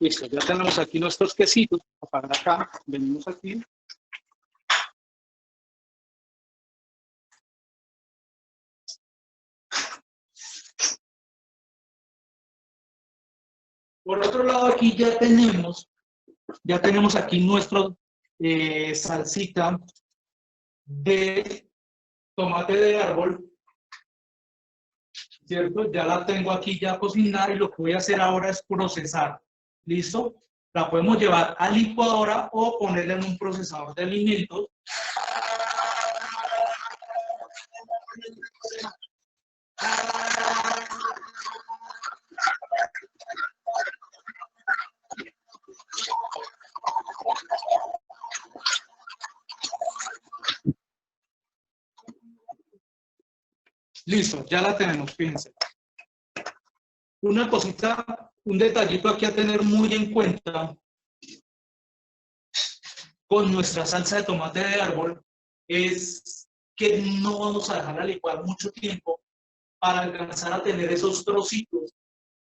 Listo, ya tenemos aquí nuestros quesitos. Para acá, venimos aquí. Por otro lado, aquí ya tenemos aquí nuestra salsita de tomate de árbol, ¿cierto? Ya la tengo aquí ya cocinada y lo que voy a hacer ahora es procesar. ¿Listo? La podemos llevar a licuadora o ponerla en un procesador de alimentos. Listo, ya la tenemos, fíjense. Una cosita, un detallito aquí a tener muy en cuenta con nuestra salsa de tomate de árbol es que no vamos a dejarla licuar mucho tiempo para alcanzar a tener esos trocitos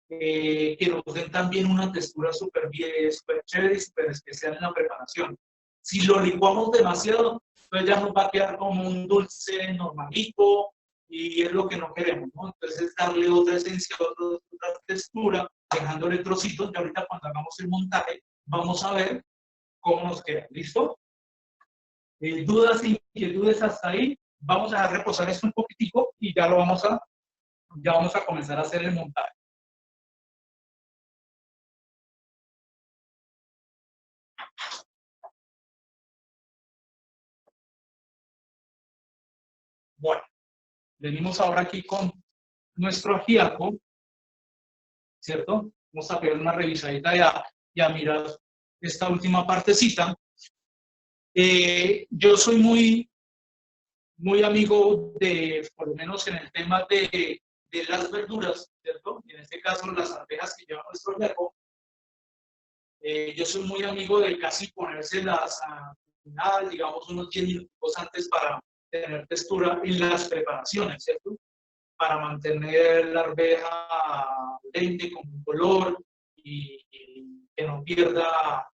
que nos den también una textura súper bien, súper chévere y súper especial en la preparación. Si lo licuamos demasiado, pues ya nos va a quedar como un dulce normalito y es lo que no queremos, ¿no? Entonces darle otra esencia, otra textura, dejándole trocitos y ahorita cuando hagamos el montaje vamos a ver cómo nos queda. ¿Listo? Dudas, inquietudes hasta ahí. Vamos a dejar reposar esto un poquitico y ya vamos a comenzar a hacer el montaje. Bueno, venimos ahora aquí con nuestro ajíaco, ¿cierto? Vamos a pegar una revisadita y a mirar esta última partecita. Yo soy muy amigo de, por lo menos en el tema de las verduras, ¿cierto? En este caso, las arvejas que lleva nuestro ajíaco. Yo soy muy amigo de casi ponérselas al final, digamos, unos 10 minutos antes para tener textura en las preparaciones, ¿cierto? Para mantener la arveja lente con un color y que no pierda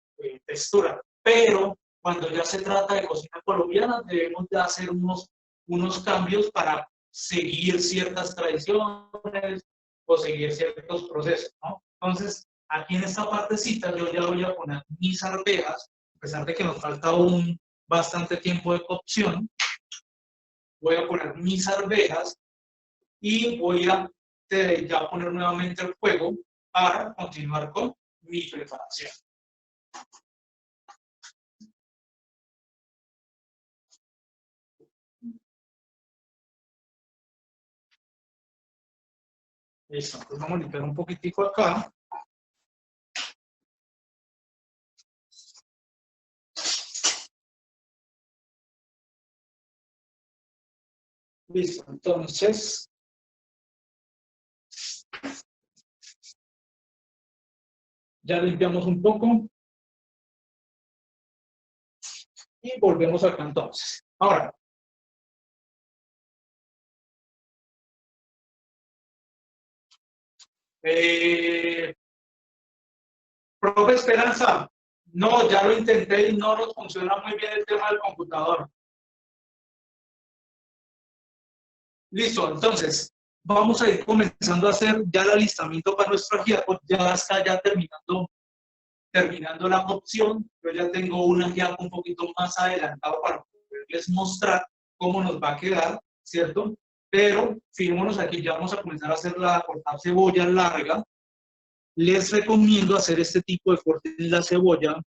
textura. Pero cuando ya se trata de cocina colombiana, debemos de hacer unos cambios para seguir ciertas tradiciones o seguir ciertos procesos, ¿no? Entonces, aquí en esta partecita yo ya voy a poner mis arvejas, a pesar de que nos falta aún bastante tiempo de cocción, voy a poner mis arvejas y voy a ya poner nuevamente el fuego para continuar con mi preparación. Listo, entonces vamos a limpiar un poquitico acá. Listo, entonces ya limpiamos un poco y volvemos acá entonces. Ahora, profe Esperanza, no, ya lo intenté y no nos funciona muy bien el tema del computador. Listo, entonces vamos a ir comenzando a hacer ya el alistamiento para nuestro ajíaco. Ya está ya terminando la cocción. Yo ya tengo un ajíaco un poquito más adelantado para poderles mostrar cómo nos va a quedar, ¿cierto? Pero fijémonos aquí, ya vamos a comenzar a hacer cortar cebolla larga. Les recomiendo hacer este tipo de corte en la cebolla.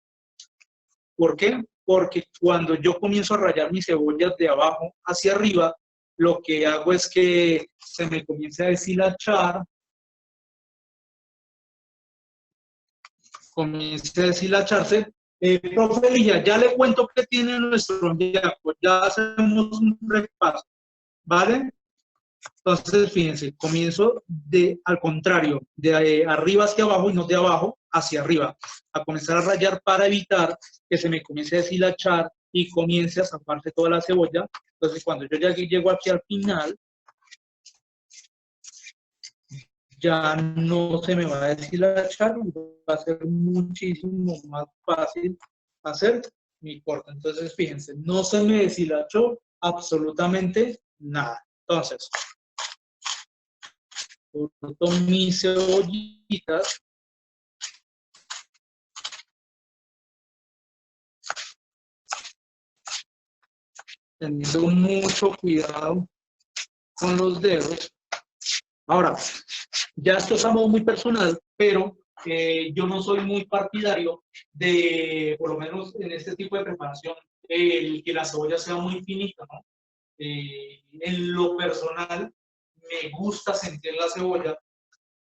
¿Por qué? Porque cuando yo comienzo a rallar mis cebollas de abajo hacia arriba, lo que hago es que se me comience a deshilachar, comience a deshilacharse. Profe Ligia, ya le cuento qué tiene nuestro ajíaco, ya hacemos un repaso, ¿vale? Entonces, fíjense, comienzo al contrario, de arriba hacia abajo y no de abajo hacia arriba, a comenzar a rallar para evitar que se me comience a deshilachar y comience a zafarse toda la cebolla. Entonces, cuando yo ya llego aquí al final, ya no se me va a deshilachar, va a ser muchísimo más fácil hacer mi corte. Entonces, fíjense, no se me deshilachó absolutamente nada. Entonces, corto mis cebollitas teniendo mucho cuidado con los dedos. Ahora, ya esto es algo muy personal, pero yo no soy muy partidario de, por lo menos en este tipo de preparación, el que la cebolla sea muy finita, ¿no? En lo personal, me gusta sentir la cebolla,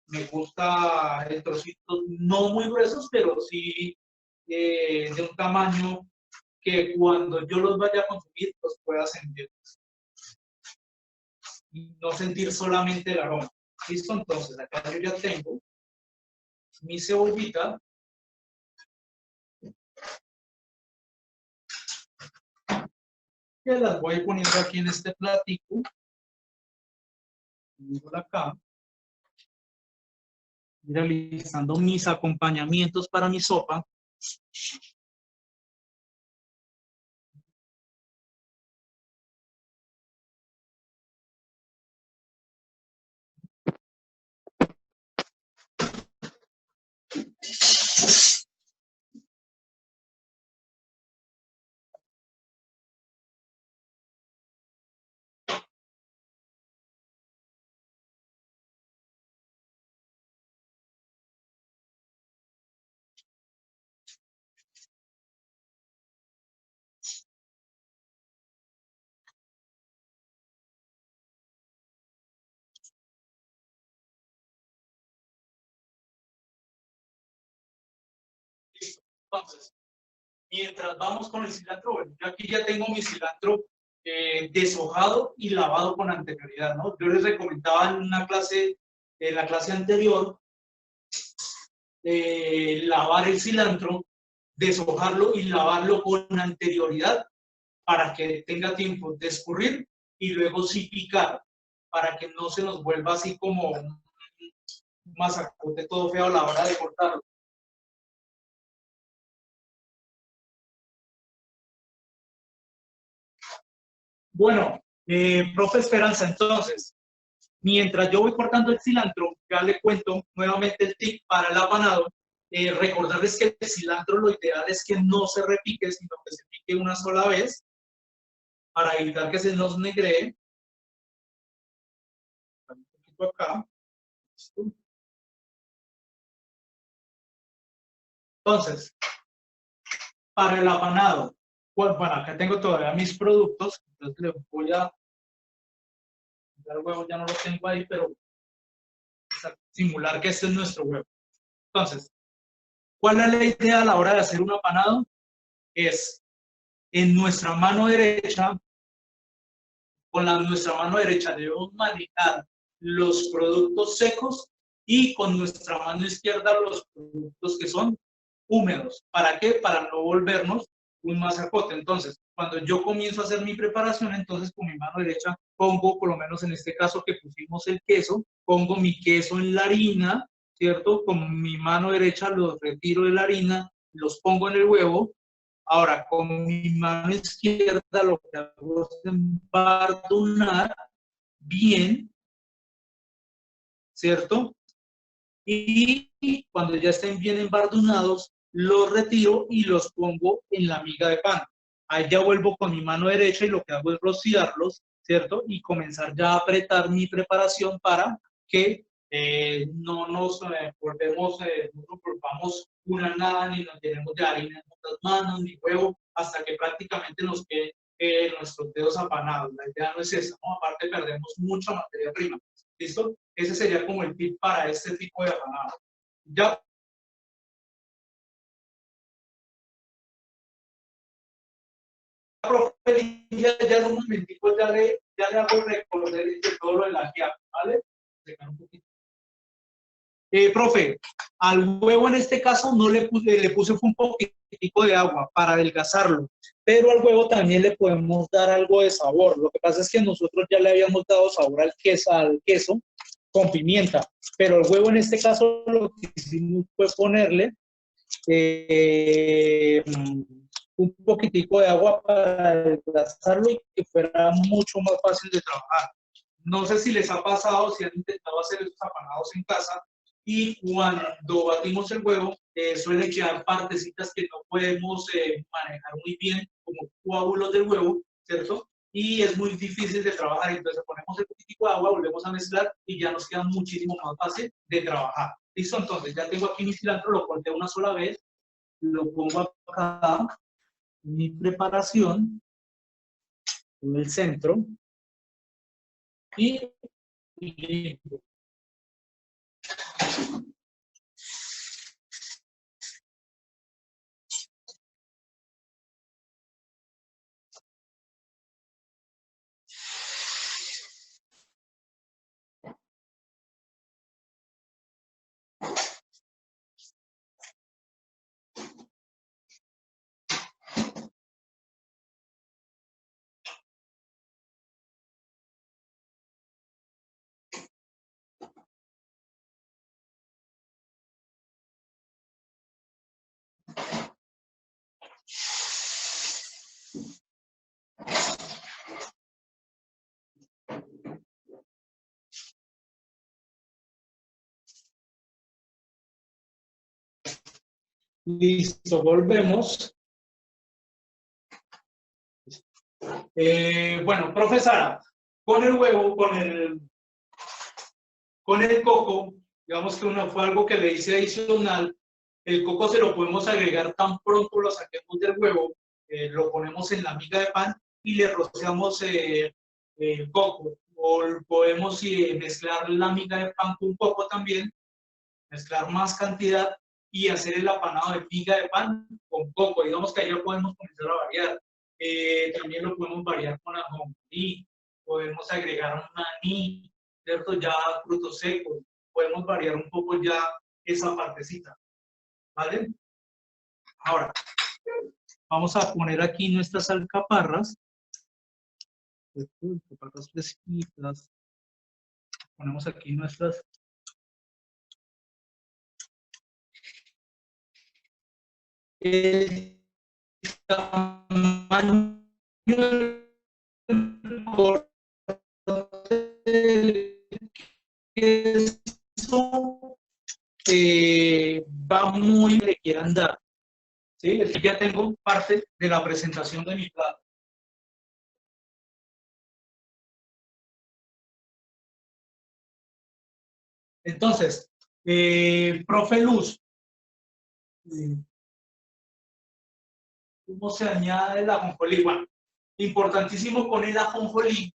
me gusta el trocito, no muy gruesos, pero sí de un tamaño que cuando yo los vaya a consumir, los pueda sentir. Y no sentir solamente el aroma. ¿Listo? Entonces, acá yo ya tengo mi cebollita. Que las voy poniendo aquí en este platico. Por acá. Realizando mis acompañamientos para mi sopa. Entonces, mientras vamos con el cilantro, bueno, yo aquí ya tengo mi cilantro deshojado y lavado con anterioridad, ¿no? Yo les recomendaba en la clase anterior, lavar el cilantro, deshojarlo y lavarlo con anterioridad para que tenga tiempo de escurrir y luego sí picar, para que no se nos vuelva así como un masacote todo feo a la hora de cortarlo. Bueno, profe Esperanza, entonces, mientras yo voy cortando el cilantro, ya le cuento nuevamente el tip para el apanado. Recordarles que el cilantro lo ideal es que no se repique, sino que se pique una sola vez para evitar que se nos negree. Un poquito acá. Entonces, para el apanado, bueno, acá tengo todavía mis productos, entonces les voy a, el huevo ya no lo tengo ahí, pero simular que este es nuestro huevo. Entonces, ¿cuál es la idea a la hora de hacer un apanado? Es en nuestra mano derecha, nuestra mano derecha debemos manejar los productos secos y con nuestra mano izquierda los productos que son húmedos. ¿Para qué? Para no volvernos un masacote. Entonces, cuando yo comienzo a hacer mi preparación, entonces con mi mano derecha pongo, por lo menos en este caso que pusimos el queso, pongo mi queso en la harina, ¿cierto? Con mi mano derecha los retiro de la harina, los pongo en el huevo. Ahora, con mi mano izquierda lo que hago es embardunar bien, ¿cierto? Y cuando ya estén bien embardunados, los retiro y los pongo en la miga de pan. Ahí ya vuelvo con mi mano derecha y lo que hago es rociarlos, ¿cierto? Y comenzar ya a apretar mi preparación para que no nos volvamos una nada, ni nos llenemos de harina en nuestras manos, ni huevo, hasta que prácticamente nos quede nuestros dedos apanados. La idea no es esa, ¿no? Aparte perdemos mucha materia prima. ¿Listo? Ese sería como el tip para este tipo de apanado. Ya. Profe, ya en un momentico ya le hago recordar de todo lo de la guía, ¿vale? Profe, al huevo en este caso no le puse un poquitico de agua para adelgazarlo, pero al huevo también le podemos dar algo de sabor. Lo que pasa es que nosotros ya le habíamos dado sabor al queso con pimienta, pero el huevo en este caso lo que hicimos fue ponerle un poquitico de agua para adelgazarlo y que fuera mucho más fácil de trabajar. No sé si les ha pasado, si han intentado hacer estos apanados en casa y cuando batimos el huevo suelen quedar partecitas que no podemos manejar muy bien como coágulos del huevo, ¿cierto? y es muy difícil de trabajar. Entonces ponemos el poquitico de agua, volvemos a mezclar y ya nos queda muchísimo más fácil de trabajar. Listo, entonces ya tengo aquí mi cilantro, lo corté una sola vez, lo pongo acá, mi preparación, en el centro, y limpio. Listo, volvemos. Bueno, profesora, con el huevo, con el coco, digamos que fue algo que le hice adicional. El coco se lo podemos agregar tan pronto lo saquemos del huevo, lo ponemos en la miga de pan y le rociamos el coco. O podemos mezclar la miga de pan con coco también, mezclar más cantidad y hacer el apanado de miga de pan con coco. Digamos que ahí ya podemos comenzar a variar. También lo podemos variar con ajonjolí, podemos agregar un maní, ¿cierto? Ya frutos secos, podemos variar un poco ya esa partecita, ¿vale? Ahora, vamos a poner aquí nuestras alcaparras, alcaparras fresquitas, ponemos aquí nuestras. El tamaño del queso va muy le quieran dar. ¿Sí? Aquí ya tengo parte de la presentación de mi plato. Entonces, profe Luz, ¿cómo se añade el ajonjolí? Bueno, importantísimo con el ajonjolí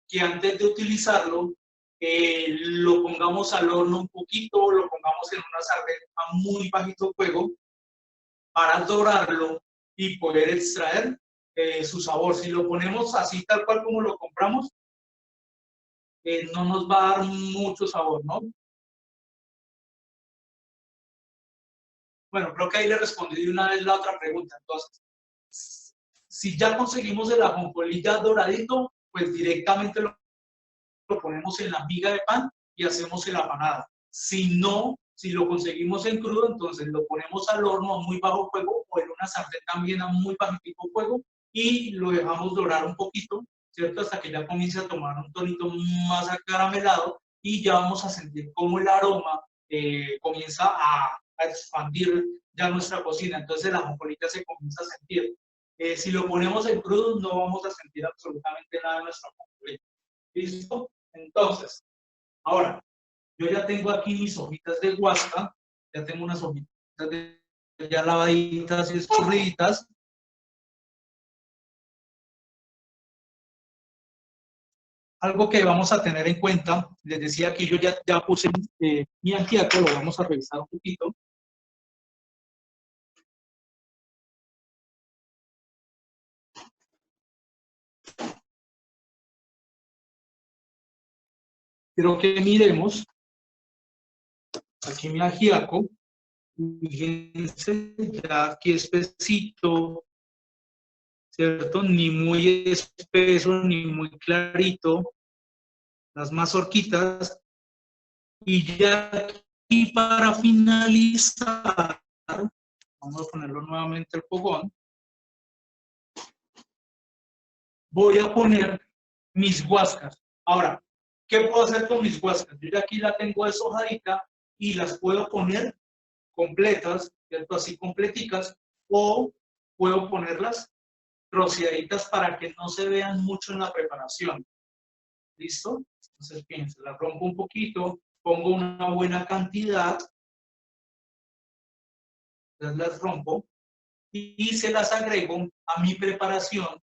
que antes de utilizarlo lo pongamos al horno un poquito, lo pongamos en una sartén a muy bajito fuego para dorarlo y poder extraer su sabor. Si lo ponemos así tal cual como lo compramos, no nos va a dar mucho sabor, ¿no? Bueno, creo que ahí le respondí de una vez la otra pregunta. Entonces, si ya conseguimos el ajonjolí ya doradito, pues directamente lo ponemos en la miga de pan y hacemos el apanado. Si no, si lo conseguimos en crudo, entonces lo ponemos al horno a muy bajo fuego o en una sartén también a muy bajo fuego y lo dejamos dorar un poquito, ¿cierto? Hasta que ya comience a tomar un tonito más acaramelado y ya vamos a sentir cómo el aroma comienza a expandir ya nuestra cocina. Entonces la ajonjolí se comienza a sentir. Si lo ponemos en crudo, no vamos a sentir absolutamente nada de nuestra ajonjolí. ¿Listo? Entonces, ahora, yo ya tengo aquí mis hojitas de guasca, ya tengo unas hojitas ya lavaditas y escurriditas. Algo que vamos a tener en cuenta, les decía que yo ya puse mi ajíaco, lo vamos a revisar un poquito. Quiero que miremos aquí mi ajíaco. Fíjense, ya aquí espesito, ¿cierto? Ni muy espeso, ni muy clarito. Las mazorquitas. Y ya aquí para finalizar, vamos a ponerlo nuevamente el fogón. Voy a poner mis guascas. Ahora, ¿qué puedo hacer con mis guascas? Yo ya aquí la tengo deshojadita y las puedo poner completas, ¿cierto? Así completicas, o puedo ponerlas troceaditas para que no se vean mucho en la preparación. ¿Listo? Entonces, fíjense, las rompo un poquito, pongo una buena cantidad, las rompo y se las agrego a mi preparación.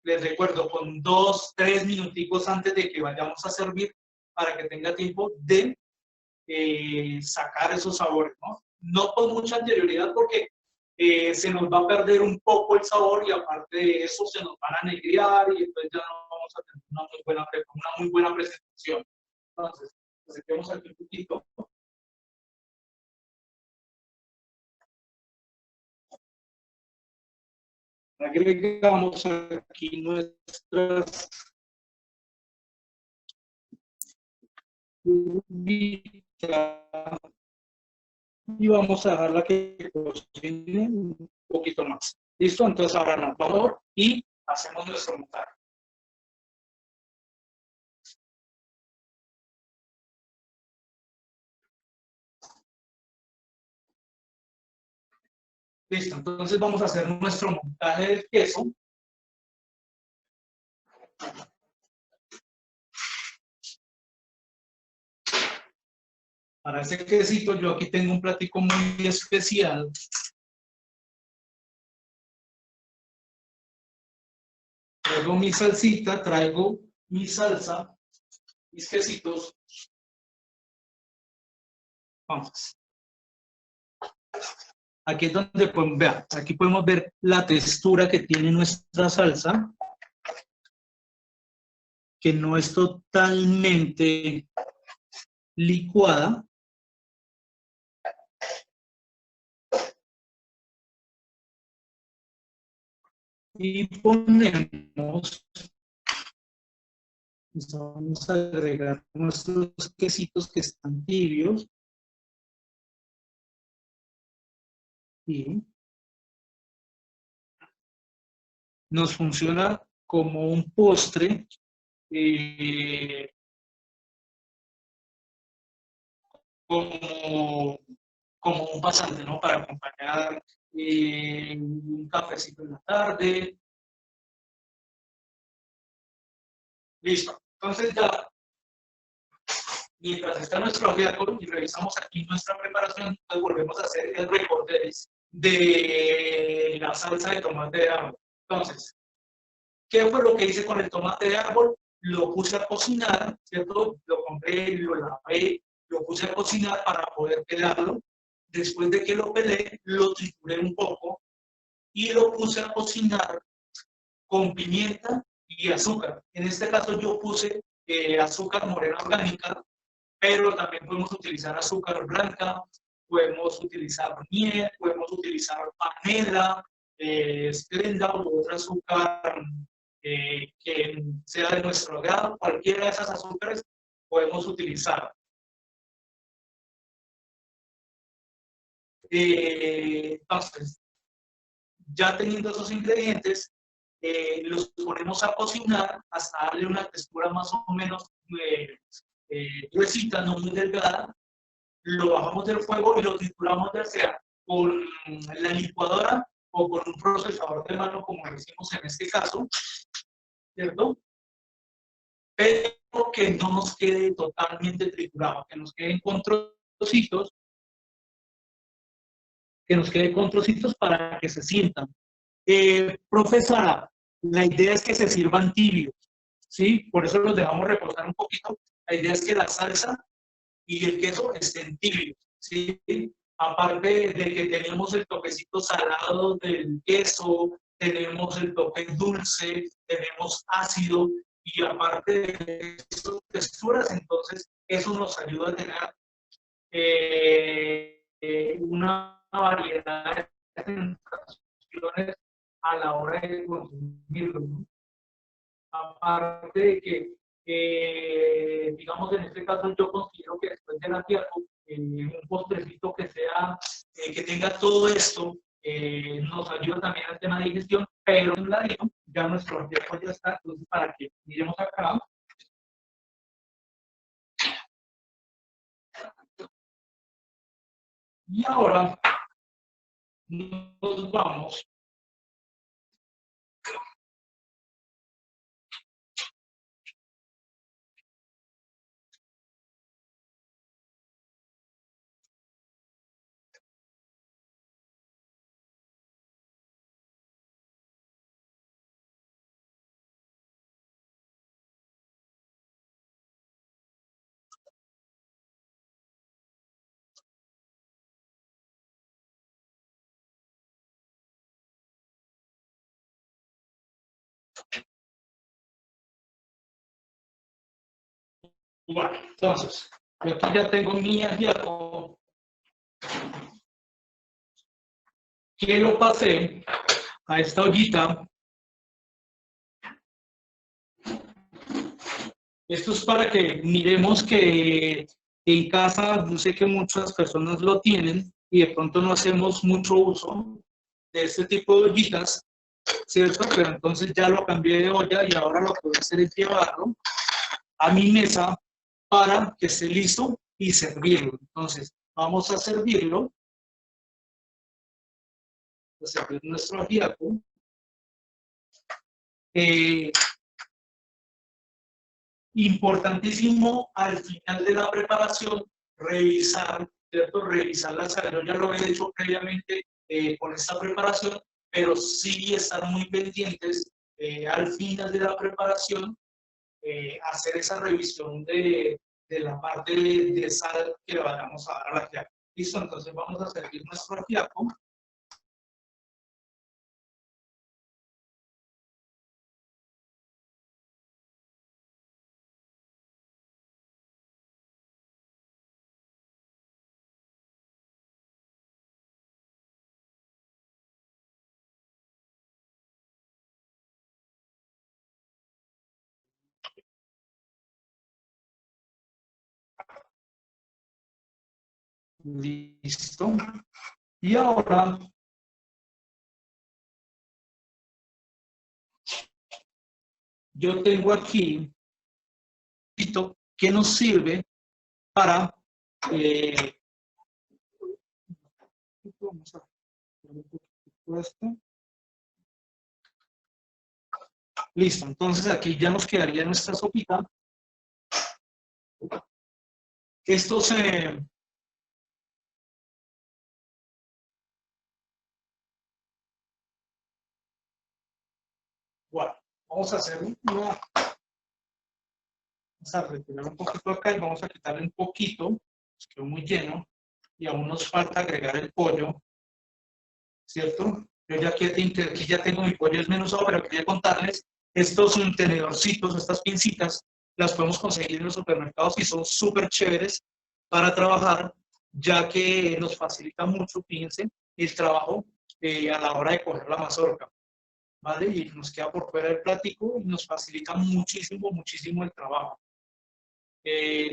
Les recuerdo, con 2, 3 minuticos antes de que vayamos a servir para que tenga tiempo de sacar esos sabores, ¿no? No con mucha anterioridad porque se nos va a perder un poco el sabor y aparte de eso se nos van a negriar y entonces ya no vamos a tener una muy buena presentación. Entonces, acerquemos aquí un poquito. Agregamos aquí nuestras y vamos a dejarla que cocine un poquito más. ¿Listo? Entonces ahora nos vamos y hacemos nuestro montaje. Listo, entonces vamos a hacer nuestro montaje del queso. Para ese quesito yo aquí tengo un platico muy especial. Traigo mi salsita, traigo mi salsa, mis quesitos. Vamos. Aquí es donde podemos ver, aquí podemos ver la textura que tiene nuestra salsa, que no es totalmente licuada. Y ponemos, vamos a agregar nuestros quesitos que están tibios. Y nos funciona como un postre, como, como un pasante, ¿no? Para acompañar un cafecito en la tarde. Listo. Entonces ya, mientras está nuestro aviador y revisamos aquí nuestra preparación, pues volvemos a hacer el recorte de la salsa de tomate de árbol. Entonces, ¿qué fue lo que hice con el tomate de árbol? Lo puse a cocinar, ¿cierto? Lo compré, lo lavé, lo puse a cocinar para poder pelarlo. Después de que lo pelé, lo trituré un poco y lo puse a cocinar con pimienta y azúcar. En este caso yo puse azúcar morena orgánica, pero también podemos utilizar azúcar blanca, podemos utilizar miel, podemos utilizar panela, esplenda u otro azúcar que sea de nuestro agrado. Cualquiera de esas azúcares podemos utilizar. Entonces, ya teniendo esos ingredientes, los ponemos a cocinar hasta darle una textura más o menos gruesita, no muy delgada. Lo bajamos del fuego y lo trituramos ya sea con la licuadora o con un procesador de mano, como decimos en este caso, ¿cierto? Pero que no nos quede totalmente triturado, que nos queden con trocitos, para que se sientan. Profesora, la idea es que se sirvan tibios, ¿sí? Por eso los dejamos reposar un poquito. La idea es que la salsa y el queso estén tibios, ¿sí? Aparte de que tenemos el toquecito salado del queso, tenemos el toque dulce, tenemos ácido, y aparte de estas texturas, entonces eso nos ayuda a tener una variedad de sensaciones a la hora de consumirlo, ¿no? Aparte de que, digamos, en este caso yo considero que después del ajiaco, un postrecito que sea, que tenga todo esto, nos ayuda también al tema de digestión, pero en un ladito ya nuestro ajiaco ya está. Entonces, para que miremos acá, y ahora nos vamos Bueno, entonces, yo aquí ya tengo mi ajiaco, que lo pasé a esta ollita. Esto es para que miremos que en casa, yo sé que muchas personas lo tienen y de pronto no hacemos mucho uso de este tipo de ollitas, ¿cierto? Pero entonces ya lo cambié de olla y ahora lo que voy a hacer es llevarlo a mi mesa para que esté listo y servirlo. Entonces, vamos a servirlo, a servir nuestro ajiaco. Importantísimo al final de la preparación, revisar, ¿cierto? Revisar la sal. Yo ya lo he hecho previamente con esta preparación, pero sí estar muy pendientes al final de la preparación, hacer esa revisión de la parte de sal que le vayamos a dar al ajiaco. ¿Listo? Entonces vamos a servir nuestro ajiaco. Listo. Y ahora yo tengo aquí que nos sirve para vamos a poner un poquito esto. Listo, entonces aquí ya nos quedaría nuestra sopita. Esto se... Bueno, vamos a hacer una... Vamos a retirar un poquito acá y vamos a quitarle un poquito, nos quedó muy lleno, y aún nos falta agregar el pollo, ¿cierto? Yo ya aquí ya tengo mi pollo desmenuzado, pero quería contarles, estos tenedorcitos, estas pincitas, las podemos conseguir en los supermercados y son súper chéveres para trabajar, ya que nos facilita mucho, fíjense, el trabajo a la hora de coger la mazorca, ¿vale? Y nos queda por fuera del plático y nos facilita muchísimo, muchísimo el trabajo.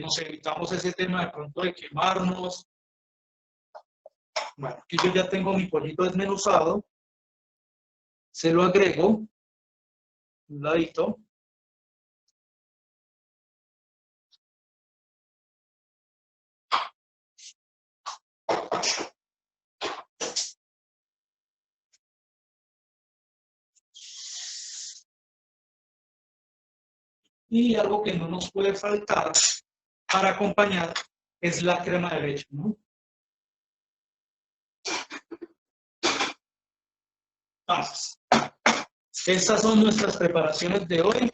Nos evitamos ese tema de pronto de quemarnos. Bueno, aquí yo ya tengo mi pollito desmenuzado, se lo agrego, un ladito. Y algo que no nos puede faltar para acompañar es la crema de leche, ¿no? Entonces, estas son nuestras preparaciones de hoy.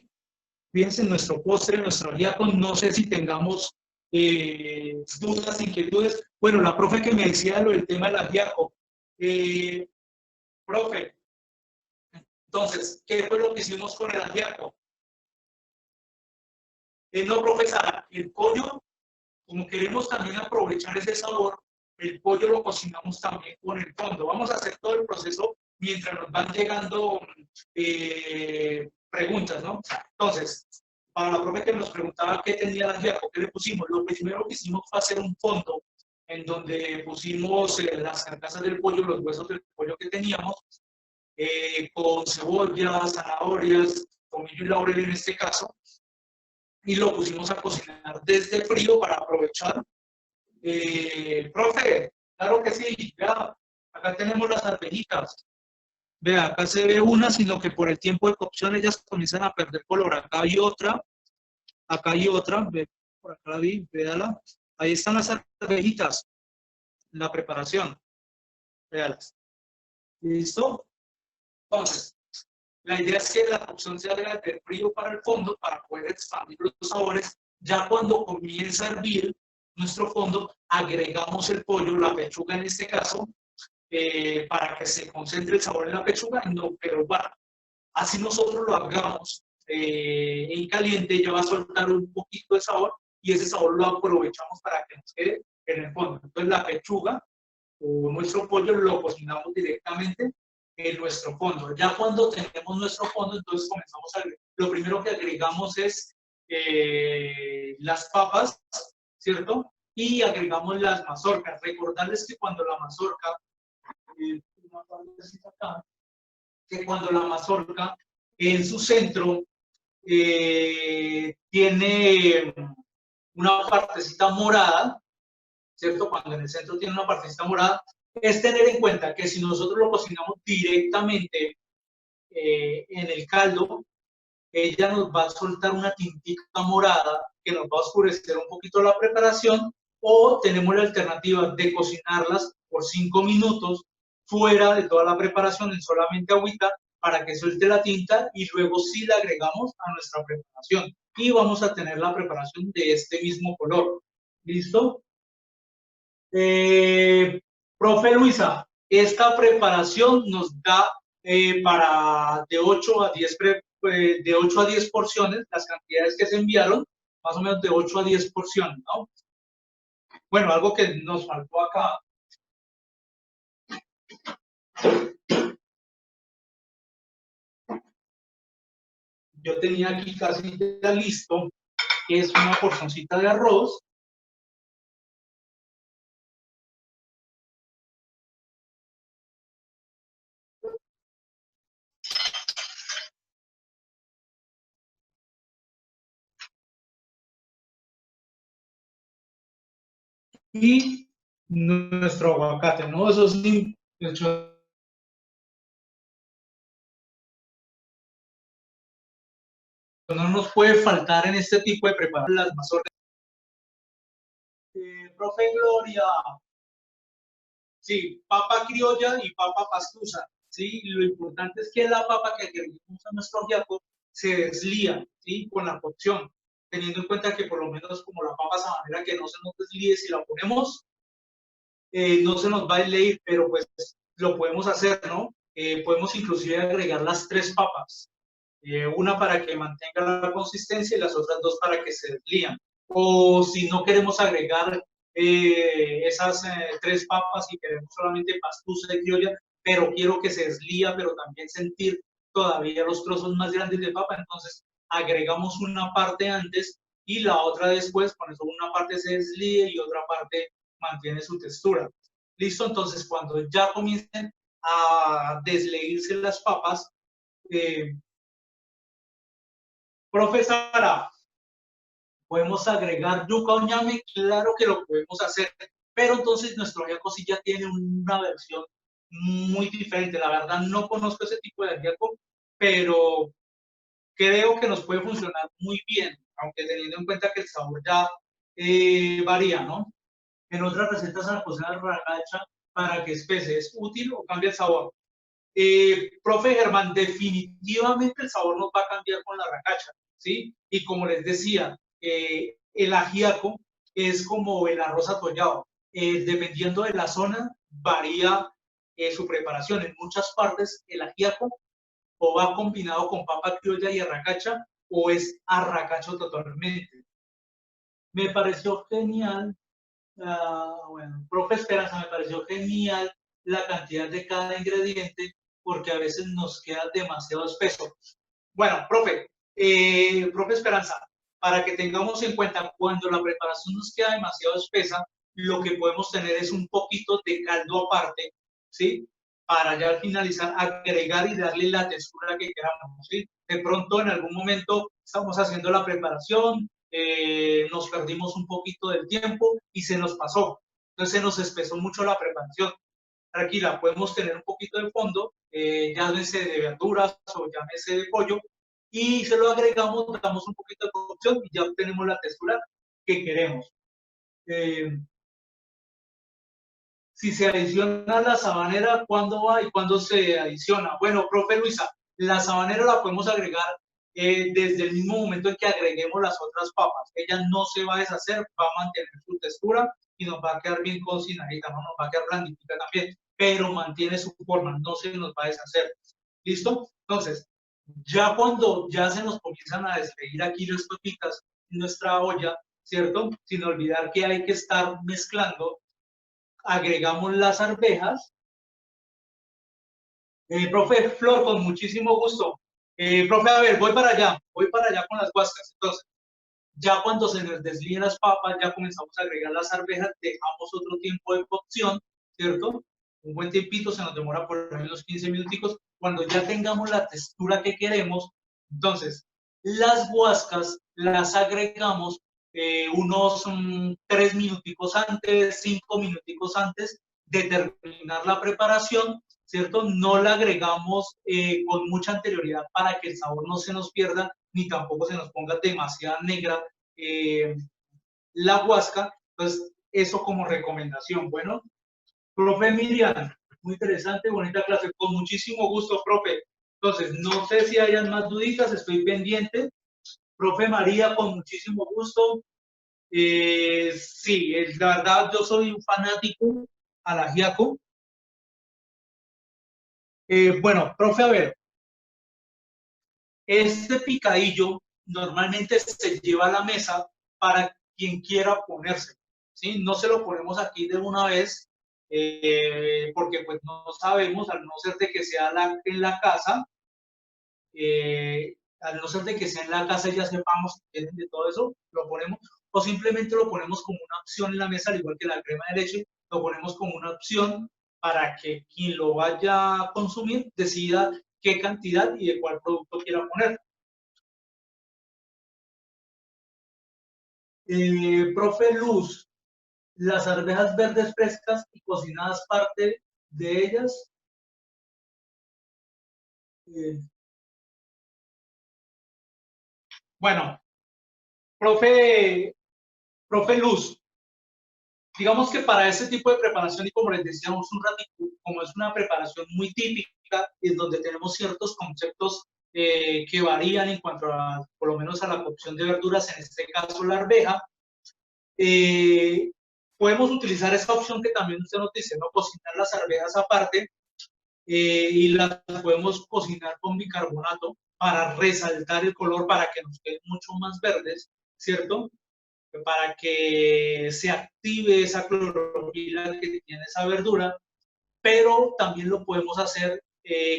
Fíjense, nuestro postre, nuestro ajiaco, no sé si tengamos dudas, inquietudes. Bueno, la profe que me decía lo del tema del ajiaco. Profe, entonces, ¿qué fue lo que hicimos con el ajiaco? No, profesora, el pollo, como queremos también aprovechar ese sabor, el pollo lo cocinamos también con el fondo. Vamos a hacer todo el proceso mientras nos van llegando preguntas, ¿no? Entonces, para la profe que nos preguntaba qué tenía el ajiaco, qué le pusimos, lo primero que hicimos fue hacer un fondo en donde pusimos las carcasas del pollo, los huesos del pollo que teníamos, con cebollas, zanahorias, tomillo y laurel en este caso, y lo pusimos a cocinar desde frío para aprovechar. Profe, claro que sí, ya, acá tenemos las arvejitas. Vea, acá se ve una, sino que por el tiempo de cocción ellas comienzan a perder color. Acá hay otra, ve, por acá la vi, véala. Ahí están las arvejitas, la preparación, véalas. ¿Listo? Entonces, la idea es que la cocción se haga de frío para el fondo para poder expandir los sabores. Ya cuando comienza a hervir nuestro fondo, agregamos el pollo, la pechuga en este caso, para que se concentre el sabor en la pechuga, no, pero bueno, así nosotros lo hagamos en caliente, ya va a soltar un poquito de sabor, y ese sabor lo aprovechamos para que nos quede en el fondo. Entonces la pechuga o nuestro pollo lo cocinamos directamente en nuestro fondo. Ya cuando tenemos nuestro fondo, entonces comenzamos a agregar. Lo primero que agregamos es las papas, ¿cierto? Y agregamos las mazorcas. Recordarles que cuando la mazorca, que cuando la mazorca en su centro tiene una partecita morada, ¿cierto? Cuando en el centro tiene una partecita morada, es tener en cuenta que si nosotros lo cocinamos directamente en el caldo, ella nos va a soltar una tintita morada que nos va a oscurecer un poquito la preparación, o tenemos la alternativa de cocinarlas por 5 minutos fuera de toda la preparación en solamente agüita para que suelte la tinta y luego sí la agregamos a nuestra preparación y vamos a tener la preparación de este mismo color. ¿Listo? Profe Luisa, esta preparación nos da para de 8 a 10 de 8 a 10 porciones, las cantidades que se enviaron, más o menos de 8 a 10 porciones, ¿no? Bueno, algo que nos faltó acá. Yo tenía aquí casi ya listo, que es una porcioncita de arroz. Y nuestro aguacate, ¿no? Eso sí, de hecho, no nos puede faltar en este tipo de preparación las mazorcas. Profe Gloria, sí, papa criolla y papa pastusa, ¿sí? Lo importante es que la papa que agreguemos a nuestro ajiaco se deslía, ¿sí? Con la cocción, teniendo en cuenta que por lo menos como la papa sabanera que no se nos deslíe, si la ponemos, no se nos va a leer, pero pues lo podemos hacer, ¿no? Podemos inclusive agregar las 3 papas, una para que mantenga la consistencia y las otras 2 para que se deslían. O si no queremos agregar esas 3 papas y queremos solamente pastusa y criolla, pero quiero que se deslía, pero también sentir todavía los trozos más grandes de papa, entonces agregamos una parte antes y la otra después, con eso una parte se deslíe y otra parte mantiene su textura. Listo, entonces cuando ya comiencen a desleírse las papas, profesora, podemos agregar yuca o ñame, claro que lo podemos hacer, pero entonces nuestro ajiaco sí ya tiene una versión muy diferente. La verdad no conozco ese tipo de ajiaco, pero creo que nos puede funcionar muy bien, aunque teniendo en cuenta que el sabor ya varía, ¿no? En otras recetas se la cocina ragacha para que espese. ¿Es útil o cambia el sabor? Profe Germán, definitivamente el sabor nos va a cambiar con la racacha, ¿sí? Y como les decía, el ajiaco es como el arroz atollado. Dependiendo de la zona, varía su preparación. En muchas partes, el ajiaco o va combinado con papa criolla y arracacha, o es arracacho totalmente. Me pareció genial. Bueno, profe Esperanza, me pareció genial la cantidad de cada ingrediente porque a veces nos queda demasiado espeso. Bueno, profe Esperanza, para que tengamos en cuenta cuando la preparación nos queda demasiado espesa, lo que podemos tener es un poquito de caldo aparte, ¿sí? Para ya al finalizar agregar y darle la textura que queramos, ¿sí? De pronto en algún momento estamos haciendo la preparación, nos perdimos un poquito del tiempo y se nos pasó. Entonces se nos espesó mucho la preparación. Tranquila, podemos tener un poquito de fondo, llámese de verduras o llámese de pollo, y se lo agregamos, damos un poquito de cocción y ya obtenemos la textura que queremos. Si se adiciona la sabanera, ¿cuándo va y cuándo se adiciona? Bueno, profe Luisa, la sabanera la podemos agregar desde el mismo momento en que agreguemos las otras papas. Ella no se va a deshacer, va a mantener su textura y nos va a quedar bien cocinadita, no nos va a quedar blandita también, pero mantiene su forma, no se nos va a deshacer. ¿Listo? Entonces, ya cuando ya se nos comienzan a despedir aquí las papitas en nuestra olla, ¿cierto? Sin olvidar que hay que estar mezclando. Agregamos las arvejas. Profe Flor, con muchísimo gusto. Profe, a ver, voy para allá con las guascas. Entonces, ya cuando se nos desvíen las papas, ya comenzamos a agregar las arvejas, dejamos otro tiempo de cocción, ¿cierto? Un buen tiempito, se nos demora por ahí unos 15 minuticos. Cuando ya tengamos la textura que queremos, entonces, las guascas las agregamos unos 3 minuticos antes, 5 minuticos antes de terminar la preparación, ¿cierto? No la agregamos con mucha anterioridad para que el sabor no se nos pierda, ni tampoco se nos ponga demasiado negra la guasca. Entonces, eso como recomendación. Bueno, profe Miriam, muy interesante, bonita clase, con muchísimo gusto, profe. Entonces, no sé si hayan más duditas, estoy pendiente. Profe María, con muchísimo gusto. Sí, la verdad, yo soy un fanático al ajiaco. Bueno, profe, a ver, este picadillo normalmente se lleva a la mesa para quien quiera ponerse, ¿sí? No se lo ponemos aquí de una vez, porque pues no sabemos, al no ser de que sea en la casa, al no ser de que sea en la casa ya sepamos que tienen de todo eso, lo ponemos, o simplemente lo ponemos como una opción en la mesa, al igual que la crema de leche, lo ponemos como una opción para que quien lo vaya a consumir decida qué cantidad y de cuál producto quiera poner. Profe Luz, las arvejas verdes frescas y cocinadas, parte de ellas. Eh, bueno, profe Luz, digamos que para ese tipo de preparación, y como les decíamos un ratito, como es una preparación muy típica, y en donde tenemos ciertos conceptos que varían en cuanto a, por lo menos a la cocción de verduras, en este caso la arveja, podemos utilizar esa opción que también usted nos dice, ¿no? Cocinar las arvejas aparte, y las podemos cocinar con bicarbonato para resaltar el color, para que nos queden mucho más verdes, ¿cierto? Para que se active esa clorofila que tiene esa verdura, pero también lo podemos hacer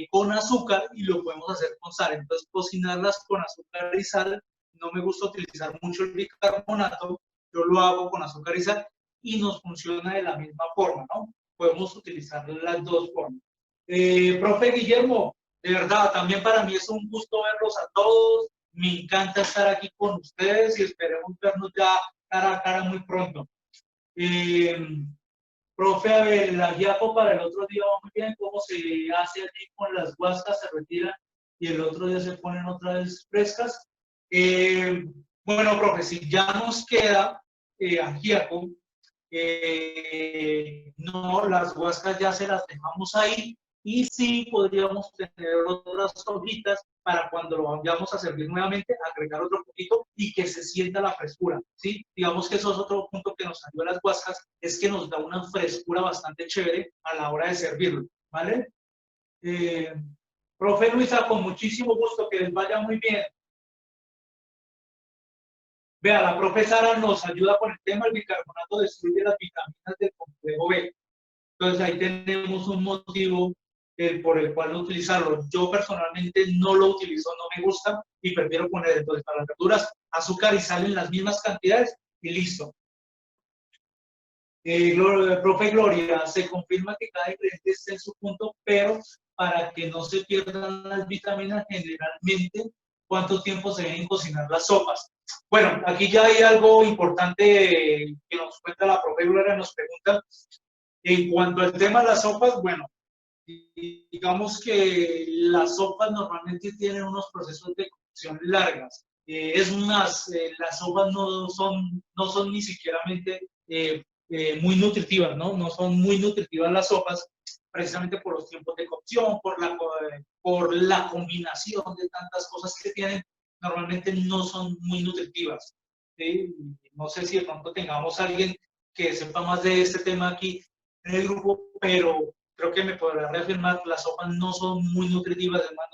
con azúcar y lo podemos hacer con sal. Entonces, cocinarlas con azúcar y sal. No me gusta utilizar mucho el bicarbonato, yo lo hago con azúcar y sal y nos funciona de la misma forma, ¿no? Podemos utilizar las dos formas. Profe Guillermo, de verdad, también para mí es un gusto verlos a todos. Me encanta estar aquí con ustedes y esperemos vernos ya cara a cara muy pronto. Profe, a ver, el ajiaco para el otro día va muy bien. ¿Cómo se hace allí con las guascas? Se retiran y el otro día se ponen otra vez frescas. Bueno, profe, si ya nos queda ajiaco, no, las guascas ya se las dejamos ahí y sí podríamos tener otras hojitas para cuando lo vayamos a servir nuevamente, agregar otro poquito y que se sienta la frescura, ¿sí? Digamos que eso es otro punto que nos ayuda a las guascas, es que nos da una frescura bastante chévere a la hora de servirlo, ¿vale? Profe Luisa, con muchísimo gusto, que les vaya muy bien. Vea, la profe Sara nos ayuda con el tema, el bicarbonato destruye las vitaminas del complejo B. Entonces ahí tenemos un motivo por el cual no utilizarlo. Yo personalmente no lo utilizo, no me gusta y prefiero poner entonces para las verduras azúcar y sal en las mismas cantidades y listo. Profe Gloria, se confirma que cada ingrediente está en su punto, pero para que no se pierdan las vitaminas, generalmente, ¿cuánto tiempo se deben cocinar las sopas? Bueno, aquí ya hay algo importante que nos cuenta la profe Gloria, nos pregunta. En cuanto al tema de las sopas, bueno, digamos que las sopas normalmente tienen unos procesos de cocción largas. Es más, las sopas no son ni siquiera muy nutritivas, ¿no? No son muy nutritivas las sopas, precisamente por los tiempos de cocción, por la combinación de tantas cosas que tienen, normalmente no son muy nutritivas. ¿Sí? No sé si de pronto tengamos a alguien que sepa más de este tema aquí en el grupo, pero creo que me podrá reafirmar, las sopas no son muy nutritivas, además,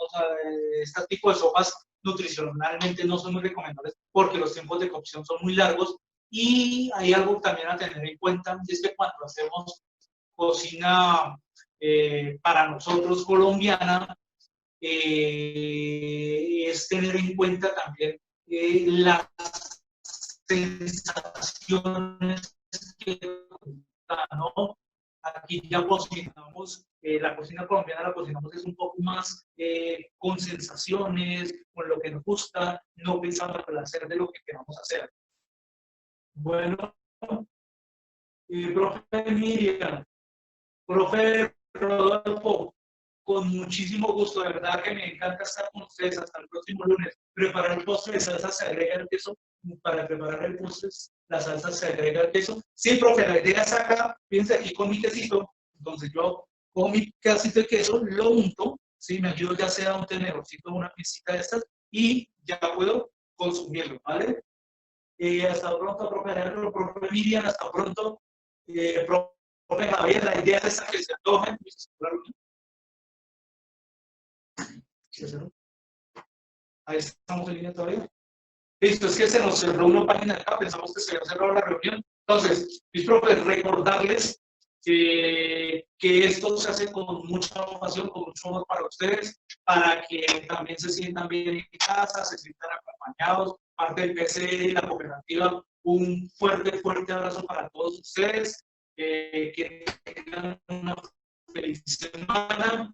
este tipo de sopas nutricionalmente no son muy recomendables porque los tiempos de cocción son muy largos Y hay algo también a tener en cuenta, es que cuando hacemos cocina para nosotros colombiana, es tener en cuenta también las sensaciones que ¿no? Aquí ya cocinamos, la cocina colombiana la cocinamos es un poco más con sensaciones, con lo que nos gusta, no pensando en el placer de lo que queramos hacer. Bueno, profe Miriam, profe Rodolfo, con muchísimo gusto, de verdad que me encanta estar con ustedes. Hasta el próximo lunes. Preparar el postre de salsa, se agrega el queso. Para preparar el postre, la salsa se agrega el queso. Sí, profe, la idea es acá, fíjense aquí con mi quesito. Entonces yo con mi casito de queso lo unto, ¿sí? Me ayudo ya sea un tenedorcito o una piecita de estas y ya puedo consumirlo, ¿vale? Hasta pronto, profe Alejandro, profe Miriam, hasta pronto. Profe Javier, la idea es esa que se antojen. Ahí estamos en línea todavía. Listo, es que se nos cerró una página acá, pensamos que se había cerrado la reunión. Entonces, mis profes, recordarles que esto se hace con mucha pasión, con mucho amor para ustedes, para que también se sientan bien en casa, se sientan acompañados, parte del PCI y la cooperativa. Un fuerte, fuerte abrazo para todos ustedes, que tengan una feliz semana